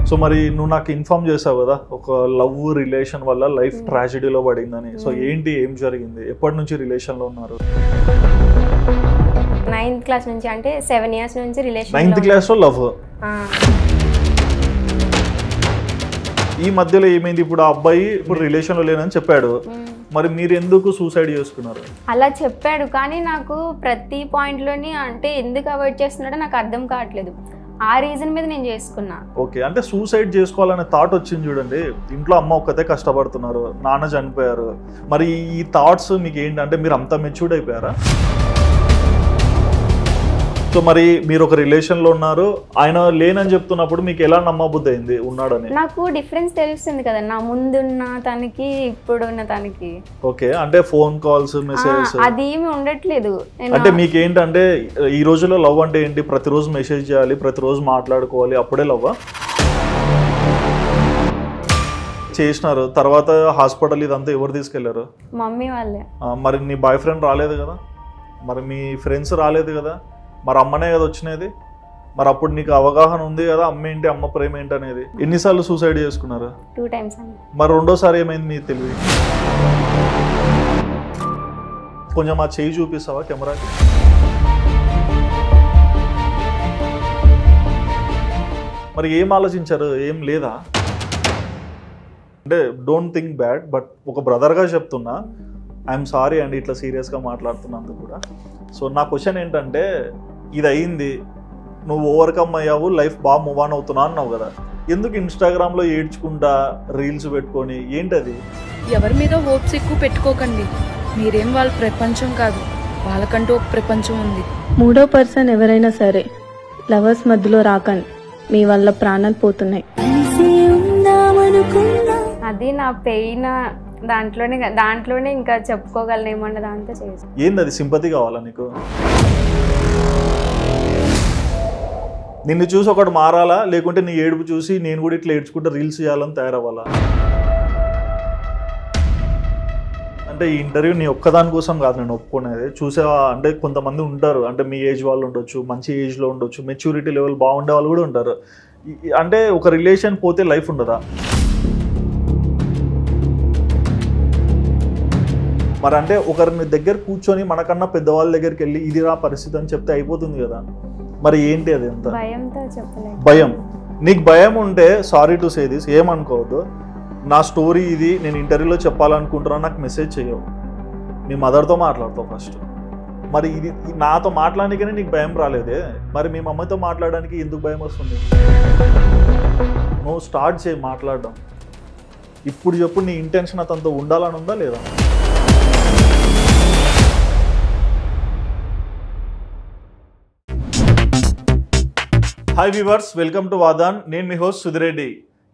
So మరి నువ్వు నాకు ఇన్ఫార్మ్ చేసావు కదా ఒక లవ్ రిలేషన్ వల్ల లైఫ్ ట్రాజెడీలో పడిందని. సో ఏంటి, ఏం జరిగింది, ఎప్పటి నుంచి రిలేషన్లో ఉన్నారు? 9th క్లాస్ నుంచి, అంటే 7 years నుంచి రిలేషన్. 9th క్లాస్లో లవ్. ఈ మధ్యలో ఏమైంది? ఇప్పుడు ఆ అబ్బాయి ఇప్పుడు రిలేషన్లో లేనని చెప్పాడు, మరి మీరు ఎందుకు సూసైడ్ చేసుకున్నారు? అలా చెప్పాడు, కానీ నాకు ప్రతి పాయింట్లోని అంటే ఎందుకు అవాయిడ్ చేస్తున్నాడో నాకు అర్థం కావట్లేదు. ఆ రీజన్ మీద నేను చేసుకున్నా. ఓకే, అంటే సూసైడ్ చేసుకోవాలనే థాట్ వచ్చింది చూడండి. ఇంట్లో అమ్మ ఒక్కతే కష్టపడుతున్నారు, నాన్న చనిపోయారు. మరి ఈ థాట్స్ మీకు ఏంటంటే మీరు అంతా మెచ్యూర్డ్ అయిపోయారా? సో మరి మీరు ఒక రిలేషన్లో ఉన్నారు, ఆయన లేనని చెప్తున్నప్పుడు మీకు ఎలా నమ్మబుద్ధి అయింది ఉన్నాడని? నాకు డిఫరెన్స్ తెలుస్తుంది కదా, నా ముందున్న తనకి ఇప్పుడున్న తనకి. ఓకే, అంటే ఫోన్ కాల్స్, మెసేజెస్ అది ఏమి ఉండట్లేదు. అంటే మీకు ఏంటంటే ఈ రోజుల్లో లవ్ అంటే ఏంటి? ప్రతిరోజు మెసేజ్ చేయాలి, ప్రతిరోజు మాట్లాడుకోవాలి, అప్పుడే లవ్ చేసినారు. తర్వాత హాస్పిటల్ ఇదంతా ఎవరు తీసుకెళ్లారు? మమ్మీ వాళ్ళే. మరి నీ బాయ్ ఫ్రెండ్ రాలేదు కదా, మరి మీ ఫ్రెండ్స్ రాలేదు కదా, మరి అమ్మనే కదా వచ్చినది. మరి అప్పుడు నీకు అవగాహన ఉంది కదా అమ్మ ఏంటి, అమ్మ ప్రేమ ఏంటి అనేది. ఎన్నిసార్లు సూసైడ్ చేసుకున్నారు? 2 times. మరి రెండోసారి ఏమైంది మీకు తెలివి? కొంచెం ఆ చేయి చూపిస్తావా కెమెరాకి? మరి ఏం ఆలోచించారు? ఏం లేదా? అంటే డోంట్ థింక్ బ్యాడ్, బట్ ఒక బ్రదర్గా చెప్తున్నా, ఐఎమ్ సారీ అండి ఇట్లా సీరియస్గా మాట్లాడుతున్నందుకు కూడా. సో నా క్వశ్చన్ ఏంటంటే, ఇది అయింది, నువ్వు ఓవర్కమ్ అయ్యావు, లైఫ్ బాగా మూవ్ ఆన్ అవుతున్నా అన్నావు కదా, ఎందుకు ఇన్స్టాగ్రామ్లో ఏడ్చుకుంటా రీల్స్ పెట్టుకొని ఏంటది? ఎవరి మీద హోప్స్ ఎక్కువ పెట్టుకోకండి. మీరేం వాళ్ళ ప్రపంచం కాదు, వాళ్ళకంటూ ఒక ప్రపంచం ఉంది. 3వ పర్సన్ ఎవరైనా సరే లవర్స్ మధ్యలో రాకండి, మీ వల్ల ప్రాణాలు పోతున్నాయి. అది నా పెయిన్, దాంట్లోనే ఇంకా చెప్పుకోగలనేమన్న దాంతో చేసి. ఏంది అది? సింపతి కావాలా నీకు? నిన్ను చూసి ఒకటి మారాలా, లేకుంటే నీ ఏడుపు చూసి నేను కూడా ఇట్లా ఏడ్చుకుంటే రీల్స్ చేయాలని తయారవ్వాలా? అంటే ఈ ఇంటర్వ్యూ నీ ఒక్కదాని కోసం కాదు నేను ఒప్పుకునేది. చూసేవా అంటే కొంతమంది ఉంటారు, అంటే మీ ఏజ్ వాళ్ళు ఉండొచ్చు, మంచి ఏజ్లో ఉండొచ్చు, మెచ్యూరిటీ లెవెల్ బాగుండే వాళ్ళు కూడా ఉంటారు. అంటే ఒక రిలేషన్ పోతే లైఫ్ ఉండదా? మరి అంటే ఒకరిని దగ్గర కూర్చొని మనకన్నా పెద్దవాళ్ళ దగ్గరికి వెళ్ళి ఇది నా పరిస్థితి అని చెప్తే అయిపోతుంది కదా. మరి ఏంటి అది? ఎంత భయంతో చెప్పలేదు. భయం? నీకు భయం ఉంటే సారీ టు సే దిస్, ఏమనుకోవద్దు, నా స్టోరీ ఇది, నేను ఇంటర్వ్యూలో చెప్పాలనుకుంటున్నా, నాకు మెసేజ్ చేయవు, మీ మదర్తో మాట్లాడతావు ఫస్ట్. మరి ఇది నాతో మాట్లాడడానికనే నీకు భయం రాలేదే, మరి మీ మమ్మీతో మాట్లాడడానికి ఎందుకు భయం వస్తుంది? నువ్వు స్టార్ట్ చేయి మాట్లాడడం. ఇప్పుడు చెప్పు, నీ ఇంటెన్షన్ అతనితో ఉండాలని ఉందా లేదా? హాయ్ వ్యూవర్స్, వెల్కమ్ టు వాదాన్. నేను మీ హోస్ట్ సుధిరెడ్డి.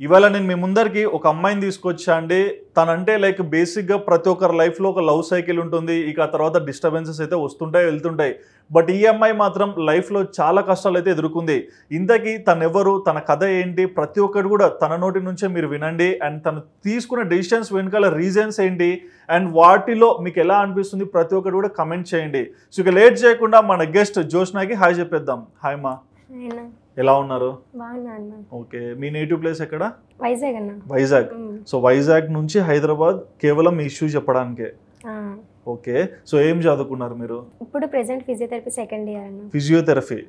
ఇవాళ నేను మీ ముందరికి ఒక అమ్మాయిని తీసుకొచ్చా అండి. తనంటే లైక్ బేసిక్గా ప్రతి ఒక్కరి లైఫ్లో ఒక లవ్ సైకిల్ ఉంటుంది, ఇక ఆ తర్వాత డిస్టర్బెన్సెస్ అయితే వస్తుంటాయి వెళ్తుంటాయి. బట్ ఈ అమ్మాయి మాత్రం లైఫ్లో చాలా కష్టాలు అయితే ఎదుర్కొంది. ఇంతకీ తనెవరు, తన కథ ఏంటి, ప్రతి ఒక్కటి కూడా తన నోటి నుంచే మీరు వినండి. అండ్ తను తీసుకున్న డెసిషన్స్ వెనకాల రీజన్స్ ఏంటి, అండ్ వాటిలో మీకు ఎలా అనిపిస్తుంది, ప్రతి ఒక్కటి కూడా కమెంట్ చేయండి. సో ఇక లేట్ చేయకుండా మన గెస్ట్ జోష్నాకి హాయ్ చెప్పేద్దాం. హాయ్ మా, ఎలా ఉన్నారు? ఓకే, మీ నేటివ్ ప్లేస్ ఎక్కడ? వైజాగ్ అన్న. వైజాగ్. సో వైజాగ్ నుంచి హైదరాబాద్ కేవలం మీ ఇష్యూ చెప్పడానికే. ఓకే, సో ఏం చదువుకున్నారు మీరు? ఇప్పుడు ప్రెజెంట్ ఫిజియోథెరపీ 2nd year అన్న. ఫిజియోథెరపీ.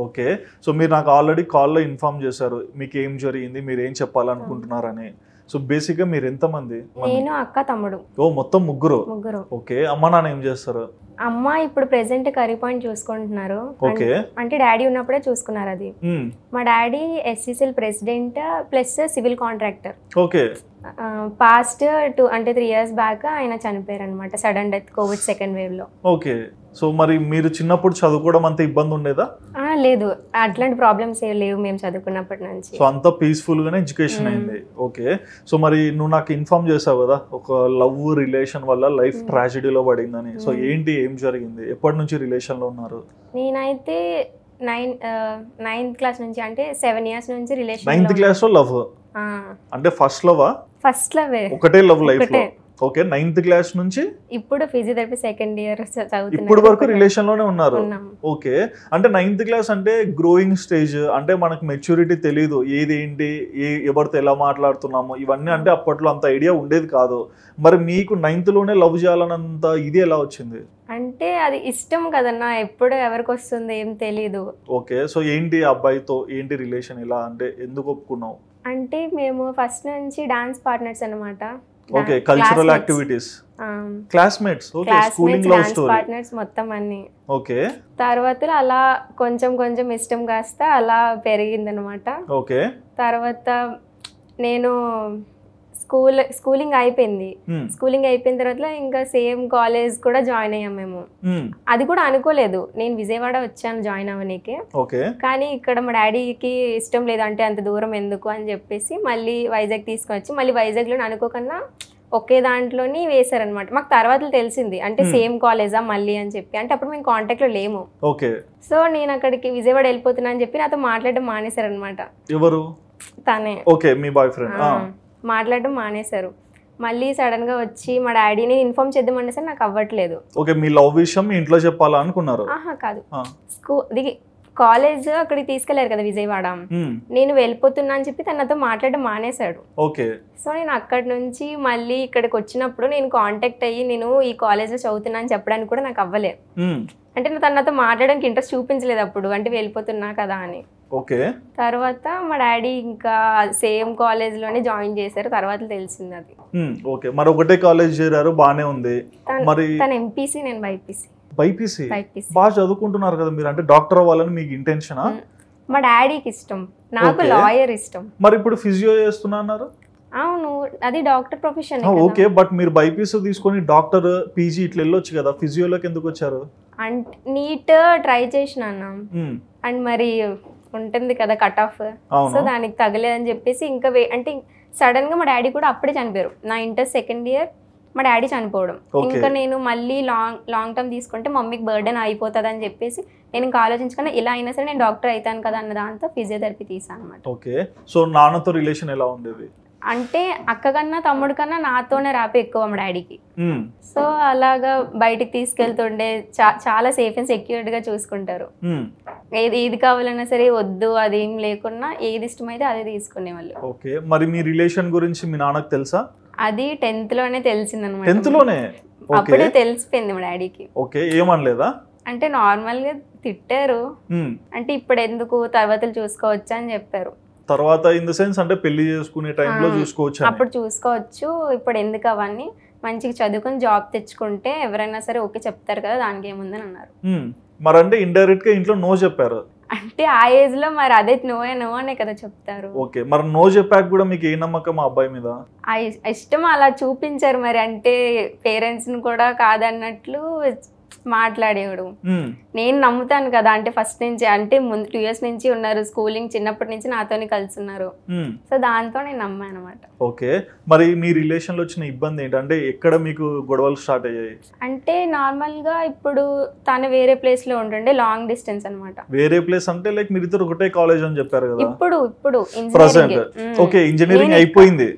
ఓకే, సో మీరు నాకు ఆల్రెడీ కాల్లో ఇన్ఫార్మ్ చేశారు మీకు ఏం జరిగింది, మీరు ఏం చెప్పాలనుకుంటున్నారని. సో బేసిక్గా మీరు ఎంతమంది? నేను, అక్క, తమ్ముడు. ఓ, మొత్తం ముగ్గురు. ఓకే, అమ్మ నాన్న ఏం చేస్తారు? అమ్మ ఇప్పుడు ప్రెసెంట్ కర్రీ పాయింట్ చూసుకుంటున్నారు. అంటే డాడీ ఉన్నప్పుడే చూసుకున్నారు అది. మా daddy SCCL president plus civil contractor. Okay, past 3 years back ఆయన చనిపోయారు అనమాట, sudden death, Covid 2nd wave లో. ఓకే, సో మరి మీరు చిన్నప్పుడు చదువుకోవడం అంత ఇబ్బంది ఉండేదా? లేదు, అట్లాంటి ప్రాబ్లమ్స్ ఏం లేవు మేము చదువుకున్నప్పటి నుంచి. సో అంత పీస్ఫుల్ గానే ఎడ్యుకేషన్ అయింది. ఓకే, సో మరి నువ్వు నాకు ఇన్ఫార్మ్ చేసావు కదా ఒక లవ్ రిలేషన్ వల్ల లైఫ్ ట్రాజెడీలో పడిందని. సో ఏంటి, ఏం జరిగింది, ఎప్పటి నుంచి రిలేషన్ లో ఉన్నారు? నేనైతే 9th క్లాస్ నుంచి, అంటే 7 years నుంచి రిలేషన్. 9th క్లాస్ లో లవ్ అంటే ఫస్ట్ లవ్? ఫస్ట్ లవ్, ఒకటే లవ్ లైఫ్ లో. ఓకే, 9th క్లాస్ నుంచి ఇప్పుడు ఫిజియోథెరపీ సెకండ్ ఇయర్ ఇప్పుడు వరకు రిలేషన్ లోనే ఉన్నారు. ఉన్నాం. ఓకే, అంటే 9th క్లాస్ అంటే గ్రోయింగ్ స్టేజ్, అంటే మనకు మెచ్యూరిటీ తెలియదు, ఏది ఏంటి, ఎవరితో ఎలా మాట్లాడుతున్నాము ఇవన్నీ, అంటే అప్పట్లో అంత ఐడియా ఉండేది కాదు. మరి మీకు 9th లోనే లవ్ చేయాలన్నంత ఇది ఎలా వచ్చింది? అంటే అది ఇష్టం కదన్నా, ఎప్పుడు ఎవరికి వస్తుంది ఏం తెలీదు. ఓకే, సో ఏంటి అబ్బాయితో ఏంటి రిలేషన్, ఇలా అంటే ఎందుకు ఒప్పుకున్నావు? అంటే మేము ఫస్ట్ నుంచి డాన్స్ పార్ట్నర్స్ అన్నమాట. Okay, cultural activities, classmates. Okay, schooling love story, partners మొత్తం అన్ని. ఓకే, తర్వాత అలా కొంచెం కొంచెం ఇష్టం కాస్త అలా పెరిగింది అనమాట. ఓకే, తర్వాత నేను స్కూలింగ్ అయిపోయింది. స్కూలింగ్ అయిపోయిన తర్వాత ఇంకా సేమ్ కాలేజ్ కూడా జాయిన్ అయ్యాం మేము. అది కూడా అనుకోలేదు, నేను విజయవాడ వచ్చాను జాయిన్ అవ్వనీకి. కానీ ఇక్కడ మా డాడీకి ఇష్టం లేదు, అంటే అంత దూరం ఎందుకు అని చెప్పేసి మళ్ళీ వైజాగ్ తీసుకొని వచ్చి మళ్ళీ వైజాగ్లో అనుకోకుండా ఒకే దాంట్లోని వేశారనమాట. మాకు తర్వాత తెలిసింది అంటే సేమ్ కాలేజా మళ్ళీ అని చెప్పి, అంటే అప్పుడు మేము కాంటాక్ట్ లో లేము. సో నేను అక్కడికి విజయవాడ వెళ్ళిపోతున్నా అని చెప్పి నాతో మాట్లాడడం మానేశారనమాట. ఎవరు? తనే. ఓకే, మీ బాయ్ ఫ్రెండ్. మాట్లాడడం మానేశారు. మళ్ళీ సడన్ గా వచ్చి మా డాడీని ఇన్ఫార్మ్ చేద్దామన్నా సరే నాకు అవ్వట్లేదు. ఓకే, మీ లవ్ విషయం మీ ఇంట్లో చెప్పాలా అనుకున్నారు? కాదు, కాలేజ్ అక్కడికి తీసుకెళ్లారు కదా విజయవాడ, నేను వెళ్ళిపోతున్నా అని చెప్పి తనతో మాట్లాడడం మానేశాడు. ఓకే, సో నేను అక్కడి నుంచి మళ్ళీ ఇక్కడికి వచ్చినప్పుడు నేను కాంటాక్ట్ అయ్యి నేను ఈ కాలేజ్ లో చదువుతున్నా అని చెప్పడానికి కూడా నాకు అవ్వలేదు. అంటే తనతో మాట్లాడడానికి ఇంట్రెస్ట్ చూపించలేదు అప్పుడు, అంటే వెళ్ళిపోతున్నా కదా అని. ఓకే, తర్వాత మా డాడీ ఇంకా సేమ్ కాలేజ్ లోనే జాయిన్ చేశారు, తర్వాత తెలిసింది అది. ఓకే, మరి ఒకటే కాలేజ్ చేరారు, బానే ఉంది. మరి తన ఎంపీసీ, నేను బైపీసీ. బైపీసీ బాగా చదువుకుంటున్నారు కదా మీరు, అంటే డాక్టర్ అవ్వాలని మీకు ఇంటెన్షనా? మా డాడీకి ఇష్టం, నాకు లాయర్ ఇష్టం. మరి ఇప్పుడు ఫిజియో చేస్తున్నా అన్నారు? అవును, అది డాక్టర్ ప్రొఫెషన్. ఓకే, బట్ మీరు బైపీసీ తీసుకొని డాక్టర్ పీజీ ఇట్లా వెళ్ళొచ్చు కదా, ఫిజియోలోకి ఎందుకు వచ్చారు? అంటే నీట్ ట్రై చేసిన అండ్ మరి ఉంటుంది కదా కట్ ఆఫ్, సో దానికి తగలేదని చెప్పేసి ఇంకా అంటే సడన్ గా మా డాడీ కూడా అప్పుడే చనిపోయారు. నా ఇంటర్ సెకండ్ ఇయర్ మా డాడీ చనిపోవడం, ఇంకా నేను మళ్ళీ లాంగ్ టర్మ్ తీసుకుంటే మమ్మీకి బర్డెన్ అయిపోతుంది అని చెప్పేసి నేను ఇంకా ఆలోచించుకున్నా ఇలా అయినా సరే నేను డాక్టర్ అవుతాను కదా అన్న దాంతో ఫిజియోథెరపీ తీసాను అనమాట. ఓకే, సో నాన్నతో రిలేషన్ ఎలా ఉండేది? అంటే అక్క కన్నా తమ్ముడు కన్నా నాతోనే రాపే ఎక్కువ మా డాడీకి. సో అలాగా బయటికి తీసుకెళ్తుండే, చాలా సేఫ్ అండ్ సెక్యూర్డ్ గా చూసుకుంటారు. ఏది కావాలన్నా సరే వద్దు అదేం లేకున్నా ఏది ఇష్టమైతే అదే తీసుకునే వాళ్ళు. ఓకే, మరి మీ రిలేషన్ గురించి మీ నాన్నకు తెలుసా? అది 10th లోనే తెలిసింది అనమాట. 10th లోనే? అప్పుడే తెలిసిపోయింది మా డాడీకి. ఓకే, ఏమనలేదా? అంటే నార్మల్ గా తిట్టారు, అంటే ఇప్పుడు ఎందుకు తర్వాత చూసుకోవచ్చు అని చెప్పారు. తర్వాత ఇన్ ద సెన్స్ అంటే పెళ్లి చేసుకునే టైంలో చూసుకోవచ్చు, అప్పుడు చూసుకోవచ్చు, ఇప్పుడు ఎందుకు అవన్నీ, మంచిగా చదువుకుని జాబ్ తెచ్చుకుంటే ఎవరైనా సరే ఓకే చెప్తారు కదా, దానికి ఏముందని అన్నారు. మరి అంటే ఇండైరెక్ట్ గా ఇంట్లో నో చెప్పారు? అంటే ఆ ఏజ్ లో మరి అదే నో అనే కదా చెప్తారు. ఓకే, మరి నో చెప్పాక కూడా మీకు ఏ నమ్మకం ఆ అబ్బాయి మీద? ఆ ఇష్టం అలా చూపించారు మరి, అంటే పేరెంట్స్ ని కూడా కాదన్నట్లు మాట్లాడేవాడు. నేను నమ్ముతాను కదా, అంటే ఫస్ట్ నుంచి, అంటే ముందు 2 years నుంచి ఉన్నారు, స్కూలింగ్ చిన్నప్పటి నుంచి నాతోనే కలిసి ఉన్నారు, సో దాంతో నేను నమ్మాను అనమాట. ఓకే, మరి మీ రిలేషన్ లో వచ్చిన ఇబ్బంది ఏంటంటే ఎక్కడ మీకు గొడవలు స్టార్ట్ అయ్యాయి? అంటే నార్మల్ గా ఇప్పుడు తను వేరే ప్లేస్ లో ఉంటుండే, లాంగ్ డిస్టెన్స్ అనమాట. వేరే ప్లేస్ అంటే లైక్ మీరు ఇద్దరు ఒకటే కాలేజ్ అని చెప్పారు కదా. ఇప్పుడు ప్రెసెంట్ ఓకే, ఇంజనీరింగ్ అయిపోయింది,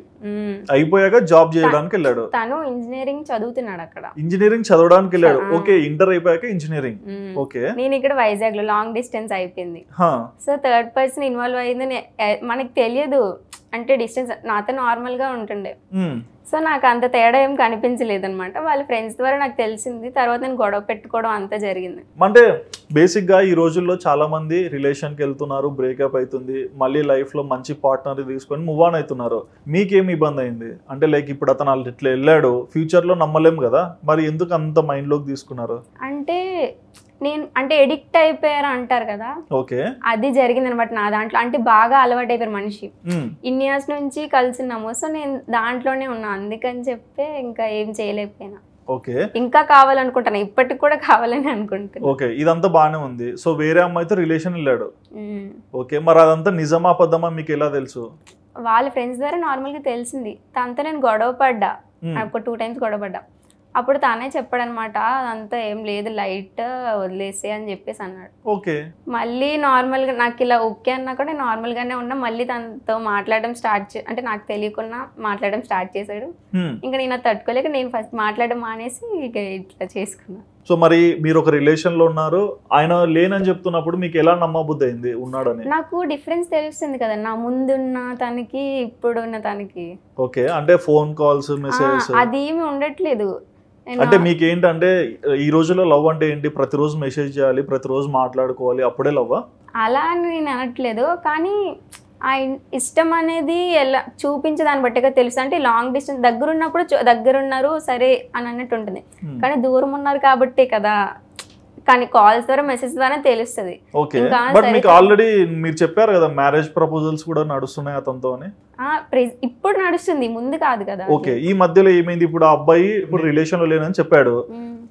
అయిపోయాక జాబ్ చేయడానికి వెళ్ళాడు. తను ఇంజనీరింగ్ చదువుతున్నాడు అక్కడ, ఇంజనీరింగ్ చదవడానికి వెళ్ళాడు. ఓకే, ఇంటర్ అయిపోయాక ఇంజనీరింగ్. ఓకే, నేను ఇక్కడ వైజాగ్ లో లాంగ్ డిస్టెన్స్ అయిపోయింది, సో థర్డ్ పర్సన్ ఇన్వాల్వ్ అయింది. మనకి తెలియదు, అంటే డిస్టెన్స్ నాతో నార్మల్ గా ఉంటుండే, సో నాకు అంత తేడా ఏం కనిపించలేదు అనమాట. వాళ్ళ ఫ్రెండ్స్ ద్వారా నాకు తెలిసింది, తర్వాత నేను గొడవ పెట్టుకోవడం అంతా జరిగింది. అంటే బేసిక్ గా ఈ రోజుల్లో చాలా మంది రిలేషన్ కి వెళ్తున్నారు, బ్రేకప్ అవుతుంది, మళ్ళీ లైఫ్ లో మంచి పార్ట్నర్ తీసుకొని మూవ్ ఆన్ అవుతున్నారు. మీకేమి ఇబ్బంది అయింది? అంటే లైక్ ఇప్పుడు అతను ఇట్లా వెళ్ళాడు, ఫ్యూచర్ లో నమ్మలేము కదా, మరి ఎందుకు అంత మైండ్ లోకి తీసుకున్నారు? అంటే నేను అంటే ఎడిక్ట్ అయిపోయారు అంటారు కదా, ఓకే, అది జరిగింది అనమాట నా దాంట్లో. అంటే బాగా అలవాటు అయిపోయారు మనిషి, ఇన్ని ఇయర్స్ నుంచి కలిసినాము, సో నేను దాంట్లోనే ఉన్నా, అందుకని చెప్పి ఇంకా ఏం చేయలేకపోయినా. ఓకే, ఇంకా కావాలనుకుంటాను, ఇప్పటికి కూడా కావాలని అనుకుంటున్నాను. ఓకే, ఇదంతా బానే ఉంది. సో వేరే అమ్మాయితో రిలేషన్ వెళ్ళాడు. ఓకే, మరి అదంతా నిజమా అబద్ధమా మీకు ఎలా తెలుసు? వాళ్ళ ఫ్రెండ్స్ ద్వారా నార్మల్ గా తెలిసింది. తనతో నేను గొడవ పడ్డా, ఒక 2 times గొడవ పడ్డా. అప్పుడు తానే చెప్పాడనమాట, అదంతా ఏం లేదు, లైట్ వదిలేసే అని చెప్పేసి అన్నాడు. ఓకే. మళ్ళీ నార్మల్గా నాకు ఇలా ఓకే అన్నా కూడా నేను నార్మల్గానే ఉన్నా. మళ్ళీ తనతో మాట్లాడడం అంటే నాకు తెలియకుండా మాట్లాడడం స్టార్ట్ చేశాడు. ఇంకా నేను అది తట్టుకోలేక నేను ఫస్ట్ మాట్లాడడం మానేసి ఇక ఇట్లా చేసుకున్నా. సో మరి మీరు ఒక రిలేషన్ లో ఉన్నారు, ఆయన లేనని చెప్తున్నప్పుడు మీకు ఎలా నమ్మబుద్ధి అయింది ఉన్నాడని? నాకు డిఫరెన్స్ తెలుస్తుంది కదా, నా ముందున్న తనకి ఇప్పుడున్న తనకి. ఓకే, అంటే ఫోన్ కాల్స్ మెసేజెస్ అది ఏమి ఉండట్లేదు. అంటే మీకు ఏంటంటే ఈ రోజుల్లో లవ్ అంటే ఏంటి, ప్రతిరోజు మెసేజ్ చేయాలి, ప్రతిరోజు మాట్లాడుకోవాలి, అప్పుడే లవ్? అలా అని నేను అనట్లేదు, కానీ ఆ ఇష్టం అనేది ఎలా చూపించే దాన్ని బట్టిగా తెలుసు. అంటే లాంగ్ డిస్టెన్స్ దగ్గరున్నారు సరే అని అన్నట్టు ఉంటుంది, కానీ దూరం ఉన్నారు కాబట్టే కదా, కానీ కాల్స్ ద్వారా మెసేజ్ ద్వారా తెలుస్తుంది. ఓకే, బట్ మీకు ఆల్రెడీ మీరు చెప్పారు కదా మ్యారేజ్ ప్రపోజల్స్ కూడా నడుస్తున్నాయి అతనితో అని. ఇప్పుడు నడుస్తుంది, ముందు కాదు కదా. ఓకే, ఈ మధ్యలో ఏమైంది? ఇప్పుడు ఆ అబ్బాయి ఇప్పుడు రిలేషన్ లో లేనని చెప్పాడు,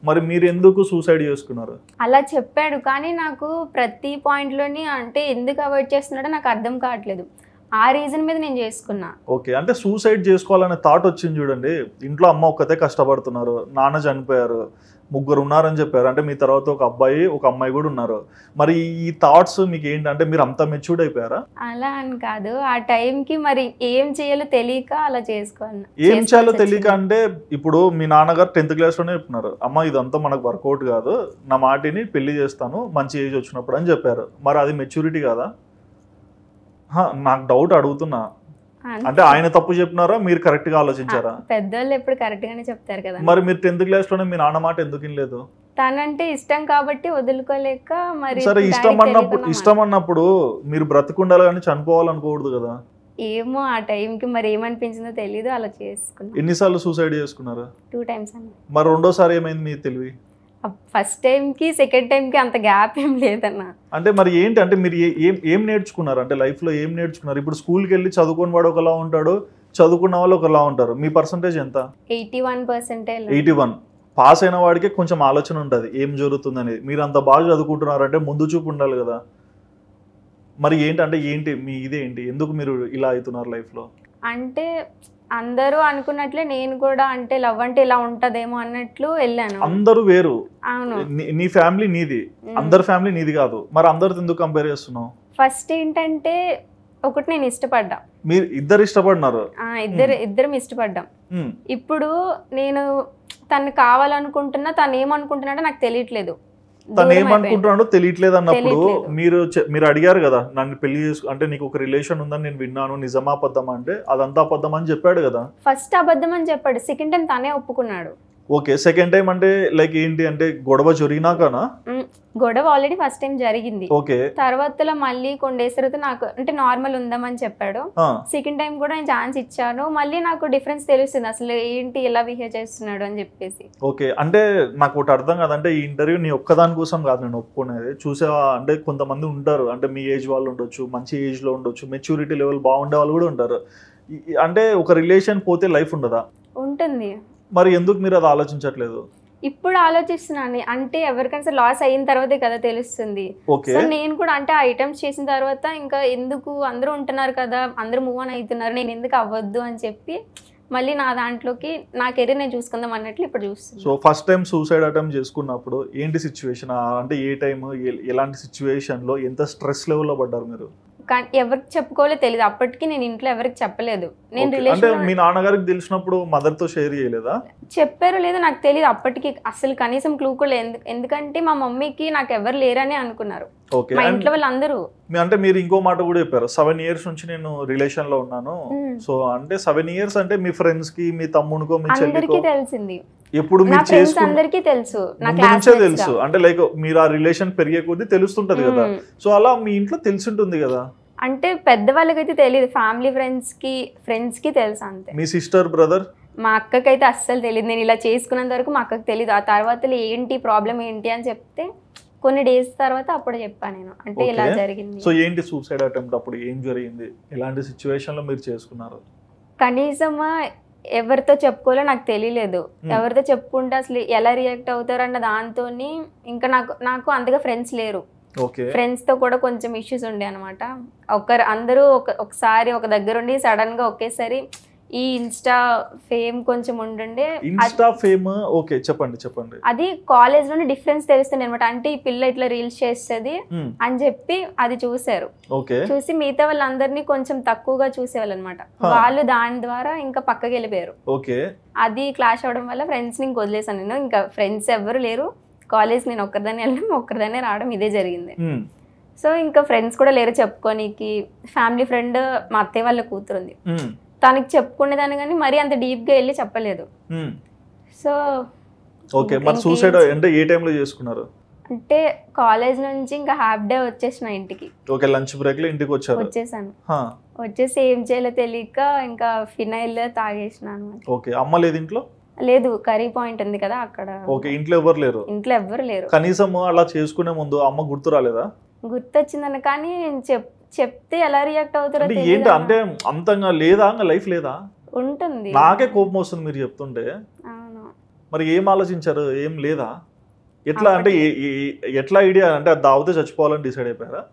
మరి మీరు ఎందుకు సూసైడ్ చేసుకున్నారు? అలా చెప్పాడు, కానీ నాకు ప్రతి పాయింట్ లోని అంటే ఎందుకు అవాయిడ్ చేస్తున్నాడో నాకు అర్థం కావట్లేదు. ఆ రీజన్ మీద నేను చేసుకున్నా. ఓకే, అంటే సూసైడ్ చేసుకోవాలనే థాట్ వచ్చింది చూడండి. ఇంట్లో అమ్మ ఒక్కతే కష్టపడుతున్నారు, నాన్న చనిపోయారు, ముగ్గురు ఉన్నారని చెప్పారు, అంటే మీ తర్వాత ఒక అబ్బాయి ఒక అమ్మాయి కూడా ఉన్నారు. మరి ఈ థాట్స్ మీకు ఏంటంటే మీరు అంతా మెచ్యూర్డ్ అయిపోయారా? అలా అని కాదు, ఆ టైంకి మరి ఏం చేయాలో తెలియక అలా చేసుకోవాలి. ఏం చేయాలో తెలియక అంటే ఇప్పుడు మీ నాన్నగారు 10th క్లాస్లోనే చెప్తున్నారు, అమ్మ ఇదంతా మనకు వర్కౌట్ కాదు, నా మాటిని పెళ్లి చేస్తాను మంచి ఏజ్ వచ్చినప్పుడు అని చెప్పారు. మరి అది మెచ్యూరిటీ కాదా? నాకు డౌట్ అడుగుతున్నా, అంటే ఆయన తప్పు చెప్పినారా మీరు కరెక్ట్ గా ఆలోచించారా? పెద్దవాళ్ళు ఎప్పుడు కరెక్ట్ గానే చెప్తారు కదా. మరి మీరు 10th క్లాస్లోనే మీ నాన్న మాట ఎందుకు వినలేదు? తనంటే ఇష్టం కాబట్టి వదులుకోలేక. మరి సరే, ఇష్టం అన్నప్పుడు మీరు బ్రతికుండాలి కానీ చనిపోవాలనుకోకూడదు కదా. ఏమో ఆ టైంకి మరి ఏమనిపించిందో తెలీదు, అలా చేసుకున్నా. ఎన్నిసార్లు సూసైడ్ చేసుకున్నారు? 2 times అండి. మరి రెండోసారి ఏమైంది మీ తెలివి? ఫస్ట్ టైంకి సెకండ్ టైంకి అంత గ్యాప్ ఏం లేదన్న. అంటే మరి ఏంటి, అంటే మీరు ఏం నేర్చుకున్నారు, అంటే లైఫ్లో ఏం నేర్చుకున్నారు? ఇప్పుడు స్కూల్కి వెళ్ళి చదువుకుని వాడు ఒకలా ఉంటాడు, చదువుకున్న వాళ్ళు ఒకలా ఉంటారు. మీ పర్సంటేజ్ ఎంత? 81%. 81. పాస్ అయిన వాడికి కొంచెం ఆలోచన ఉంటుంది ఏం జరుగుతుంది అనేది. మీరు అంత బాగా చదువుకుంటున్నారంటే ముందు చూపు ఉండాలి కదా. మరి ఏంటి మీ ఇదేంటి, ఎందుకు మీరు ఇలా అవుతున్నారు లైఫ్లో? అంటే అందరూ అనుకున్నట్లే నేను కూడా అంటే లవ్ అంటే ఇలా ఉంటదేమో అన్నట్లు వెళ్ళాను. అందరూ వేరు. అవును, నీ ఫ్యామిలీ నీది, అందరి ఫ్యామిలీ నీది కాదు. మరి అందరితో ఎందుకు కంపేర్ చేస్తున్నావు? ఫస్ట్ ఏంటంటే ఒకటి నేను ఇష్టపడ్డా. మీరు ఇద్దరు ఇష్టపడినారు? ఇద్దరం ఇష్టపడ్డాం. ఇప్పుడు నేను తను కావాలనుకుంటున్నా, తను ఏమనుకుంటున్నాడో నాకు తెలియట్లేదు. తను ఏమనుకుంటున్నాడో తెలియట్లేదు అన్నప్పుడు మీరు అడిగారు కదా నన్ను పెళ్లి అంటే నీకు ఒక రిలేషన్ ఉందని నేను విన్నాను, నిజమా అబద్ధమా అంటే అదంతా అబద్ధం అని చెప్పాడు కదా. ఫస్ట్ అబద్ధం అని చెప్పాడు, సెకండ్ టైం తనే ఒప్పుకున్నాడు. ఓకే, సెకండ్ టైం అంటే లైక్ ఏంటి, అంటే గొడవ జరిగినాకనా? గొడవ ఆల్రెడీ ఫస్ట్ టైం జరిగింది. ఓకే, తర్వాత మళ్ళీ కొన్ని డేస్ తర్వాత నాకు అంటే నార్మల్ ఉందామని చెప్పాడు. సెకండ్ టైం కూడా నేను ఛాన్స్ ఇచ్చాను, మళ్ళీ నాకు డిఫరెన్స్ తెలుస్తుంది అసలు ఏంటి ఎలా బిహేవ్ చేస్తున్నాడు అని చెప్పేసి. ఓకే, అంటే నాకు ఒకటి అర్థం కాదంటే ఈ ఇంటర్వ్యూ నీ ఒక్కదాని కోసం కాదు నేను ఒప్పుకునేది. చూసేవా అంటే కొంతమంది ఉంటారు, అంటే మీ ఏజ్ వాళ్ళు ఉండొచ్చు, మంచి ఏజ్ లో ఉండొచ్చు, మెచ్యూరిటీ లెవెల్ బాగుండే వాళ్ళు కూడా ఉంటారు. అంటే ఒక రిలేషన్ పోతే లైఫ్ ఉండదా? ఉంటుంది. మరి ఎందుకు మీరు అది ఆలోచించట్లేదు? ఇప్పుడు ఆలోచిస్తున్నాను, అంటే ఎవరికైనా సరే లాస్ అయిన తర్వాతే కదా తెలుస్తుంది. సో నేను కూడా అంటే ఆ ఐటమ్స్ చేసిన తర్వాత ఇంకా ఎందుకు, అందరూ ఉంటున్నారు కదా, అందరూ మూవ్ ఆన్ అవుతున్నారు, నేను ఎందుకు అవ్వద్దు అని చెప్పి మళ్ళీ నా దాంట్లోకి నా కెరీర్ నేను చూసుకుందాం అన్నట్లు ఇప్పుడు చూస్తున్నాను. So first time suicide attempt చేసుకున్నప్పుడు ఏంటి సిచ్యువేషన్, అంటే ఏ టైం, ఎలాంటి సిచ్యువేషన్లో, ఎంత స్ట్రెస్ లెవెల్లో పడ్డారు మీరు? కానీ ఎవరికి చెప్పుకోవాలో తెలియదు, అప్పటికి నేను ఇంట్లో ఎవరికి చెప్పలేదు. నేను అంటే మీ నాన్నగారికి తెలిసినప్పుడు మదర్ తో షేర్ చేయలేదా? చెప్పారో లేదో నాకు తెలియదు అప్పటికి, అసలు కనీసం క్లూ కూడా లేదు. ఎందుకంటే మా మమ్మీకి నాకు ఎవరు లేరని అనుకున్నారు, మా ఇంట్లో వాళ్ళందరూ. అంటే మీరు ఇంకో మాట కూడా చెప్పారు, 7 years నుంచి నేను రిలేషన్ లో ఉన్నాను. సో అంటే 7 years అంటే మీ ఫ్రెండ్స్ కి, మీ తమ్మునికో, మీ చెల్లికో తెలిసింది. ఎప్పుడు మీరు అందరికీ తెలుసు, తెలుసు అంటే లైక్ మీరు ఆ రిలేషన్ పెరిగే కొద్దీ తెలుస్తుంటది కదా. సో అలా మీ ఇంట్లో తెలిసింటుంది కదా. అంటే పెద్దవాళ్ళకైతే తెలియదు, ఫ్యామిలీ ఫ్రెండ్స్ కి తెలుసు అంతే. మీ సిస్టర్, బ్రదర్? మా అక్కకైతే అస్సలు తెలియదు. నేను ఇలా చేసుకున్నంత వరకు మా అక్కకి తెలియదు. ఆ తర్వాత ఏంటి ప్రాబ్లం ఏంటి అని చెప్తే కొన్ని డేస్ తర్వాత అప్పుడు చెప్పాను నేను, అంటే ఇలా జరిగింది. సో ఏంటి సూసైడ్ అటెంప్ట్ అప్పుడు ఏం జరిగింది, ఎలాంటి సిచ్యువేషన్ లో మీరు చేసుకున్నారు? కనీసం ఎవరితో చెప్పుకోవాలో నాకు తెలియలేదు. ఎవరితో చెప్పుకుంటే అసలు ఎలా రియాక్ట్ అవుతారన్న దాంతో ఇంకా నాకు అంతగా ఫ్రెండ్స్ లేరు. ఫ్రెండ్స్ తో కూడా కొంచెం ఇష్యూస్ ఉండే అనమాట. అందరూ ఒకసారి ఒక దగ్గర ఉండి సడన్ గా ఒకేసారి ఈ ఇన్స్టా ఫేమ్ కొంచెం ఉండుండే. ఇన్స్టా ఫేమ్ ఓకే, చెప్పండి. అది కాలేజ్ లోనే డిఫరెన్స్ తెలుస్తుంది అనమాట. అంటే ఈ పిల్ల ఇట్లా రీల్స్ చేస్తుంది అని చెప్పి అది చూసారు. చూసి మిగతా వాళ్ళందరినీ కొంచెం తక్కువగా చూసేవాళ్ళు అనమాట. వాళ్ళు దాని ద్వారా ఇంకా పక్కకి వెళ్ళిపోయారు. అది క్లాష్ అవడం వల్ల ఫ్రెండ్స్ ని ఇంక వదిలేసాను నేను. ఇంకా ఫ్రెండ్స్ ఎవరు లేరు కాలేజ్, నేను ఒక్కరిదాన్ని వెళ్ళడం ఒక్కరిదాన్ని రావడం ఇదే జరిగింది. సో ఇంకా ఫ్రెండ్స్ కూడా లేరు చెప్పుకోనికి. ఫ్యామిలీ ఫ్రెండ్ మా అత్తయ్య వాళ్ళ కూతురుంది, తనకి చెప్పుకునేదాన్ని కానీ మరీ అంత డీప్ గా వెళ్ళి చెప్పలేదు. సో ఓకే, మరి సూసైడ్ అంటే ఏ టైంలో చేసుకున్నారు? అంటే కాలేజ్ నుంచి ఇంకా హాఫ్ డే వచ్చేసిన ఇంటికి. ఓకే, లంచ్ బ్రేక్ లో ఇంటికి వచ్చేసాను. వచ్చేసి ఏం చేయాలో తెలియక ఇంకా ఫినైల్ తాగేసినాను. ఓకే, అమ్మ లేదు ఇంట్లో? లేదు, కర్రీ పాయింట్ ఉంది కదా అక్కడ. ఓకే, ఇంట్లో ఎవరు లేరు? ఇంట్లో ఎవరు లేరు. కనీసం అలా చేసుకునే ముందు అమ్మ గుర్తు రాలేదా? గుర్తొచ్చిందని కానీ చెప్తే ఎలా రియాక్ట్ అవుతారో ఏంటి అంటే అంతంగా లేదా లైఫ్ లేదా ఉంటుంది. నాకే కోపం వస్తుంది మీరు చెప్తుంటే. మరి ఏం ఆలోచించారు? ఏం లేదా? ఎట్లా అంటే ఎట్లా ఐడియా అంటే అది దావుతే చచ్చిపోవాలని డిసైడ్ అయిపోయారా?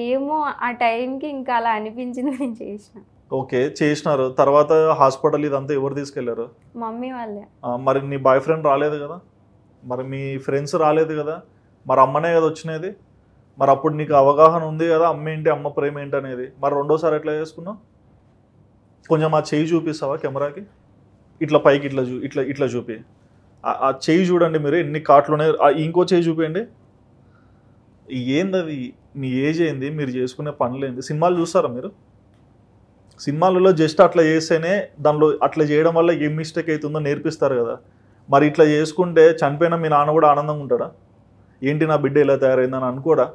ఏమో ఆ టైంకి ఇంకా అలా అనిపించింది, నేను చేసిన. ఓకే, చేసినారు. తర్వాత హాస్పిటల్ ఇదంతా ఎవరు తీసుకెళ్లారు? మమ్మీ వాళ్ళే. మరి నీ బాయ్ ఫ్రెండ్ రాలేదు కదా, మరి మీ ఫ్రెండ్స్ రాలేదు కదా, మరి అమ్మనే కదా వచ్చినది. మరి అప్పుడు నీకు అవగాహన ఉంది కదా అమ్మ ఏంటి, అమ్మ ప్రేమ ఏంటి అనేది. మరి రెండోసారి ఎట్లా చేసుకున్నావు? కొంచెం ఆ చెయ్యి చూపిస్తావా కెమెరాకి? ఇట్లా పైకి ఇట్లా చూపి. ఆ చెయ్యి చూడండి మీరు, ఎన్ని కాట్లునే. ఇంకో చెయ్యి చూపించండి. ఏంది అది? మీ ఏజ్ ఏంది? మీరు చేసుకునే పనులు ఏంది? సినిమాలు చూస్తారా మీరు? సినిమాలలో జస్ట్ అట్లా చేస్తేనే దానిలో అట్లా చేయడం వల్ల ఏం మిస్టేక్ అవుతుందో నేర్పిస్తారు కదా. మరి ఇట్లా చేసుకుంటే చనిపోయిన మీ నాన్న కూడా ఆనందంగా ఉంటాడా? ఏంటి నా బిడ్డ ఇలా తయారైందని అనుకోడా?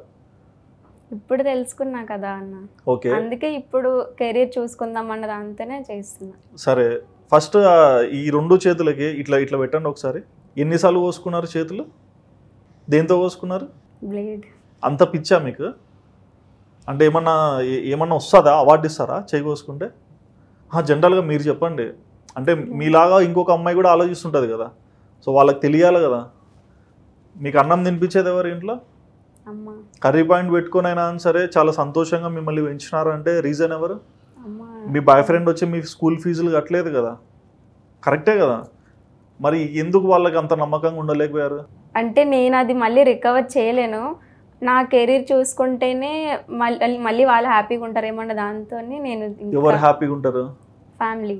ఇప్పుడు తెలుసుకున్నా కదా అన్న. ఓకే, అందుకే ఇప్పుడు కెరీర్ చూసుకుందాం అన్న దాంతోనే చేస్తున్నా. సరే, ఫస్ట్ ఈ రెండు చేతులకి ఇట్లా పెట్టండి ఒకసారి. ఎన్నిసార్లు కోసుకున్నారు చేతులు? దేంతో కోసుకున్నారు? బ్లేడ్. అంత పిచ్చా మీకు? అంటే ఏమన్నా వస్తుందా? అవార్డు ఇస్తారా చేయి కోసుకుంటే? జనరల్గా మీరు చెప్పండి. అంటే మీలాగా ఇంకొక అమ్మాయి కూడా ఆలోచిస్తుంటుంది కదా, సో వాళ్ళకి తెలియాలి కదా. మీకు అన్నం తినిపించేది ఎవరు ఇంట్లో? కర్రీ పాయింట్ పెట్టుకొని అయినా సరే చాలా సంతోషంగా మిమ్మల్ని పెంచినారంటే రీజన్ ఎవరు? మీ బాయ్ ఫ్రెండ్ వచ్చి మీ స్కూల్ ఫీజులు కట్టలేదు కదా, కరెక్టే కదా. మరి ఎందుకు వాళ్ళకి అంత నమ్మకంగా ఉండలేకపోయారు? అంటే నేను అది మళ్ళీ రికవర్ చేయలేను. నా కెరీర్ చూసుకుంటేనే మళ్ళీ వాళ్ళు హ్యాపీగా ఉంటారేమన్న దాంతో నేను. ఎవరు హ్యాపీగా ఉంటారు? ఫ్యామిలీ.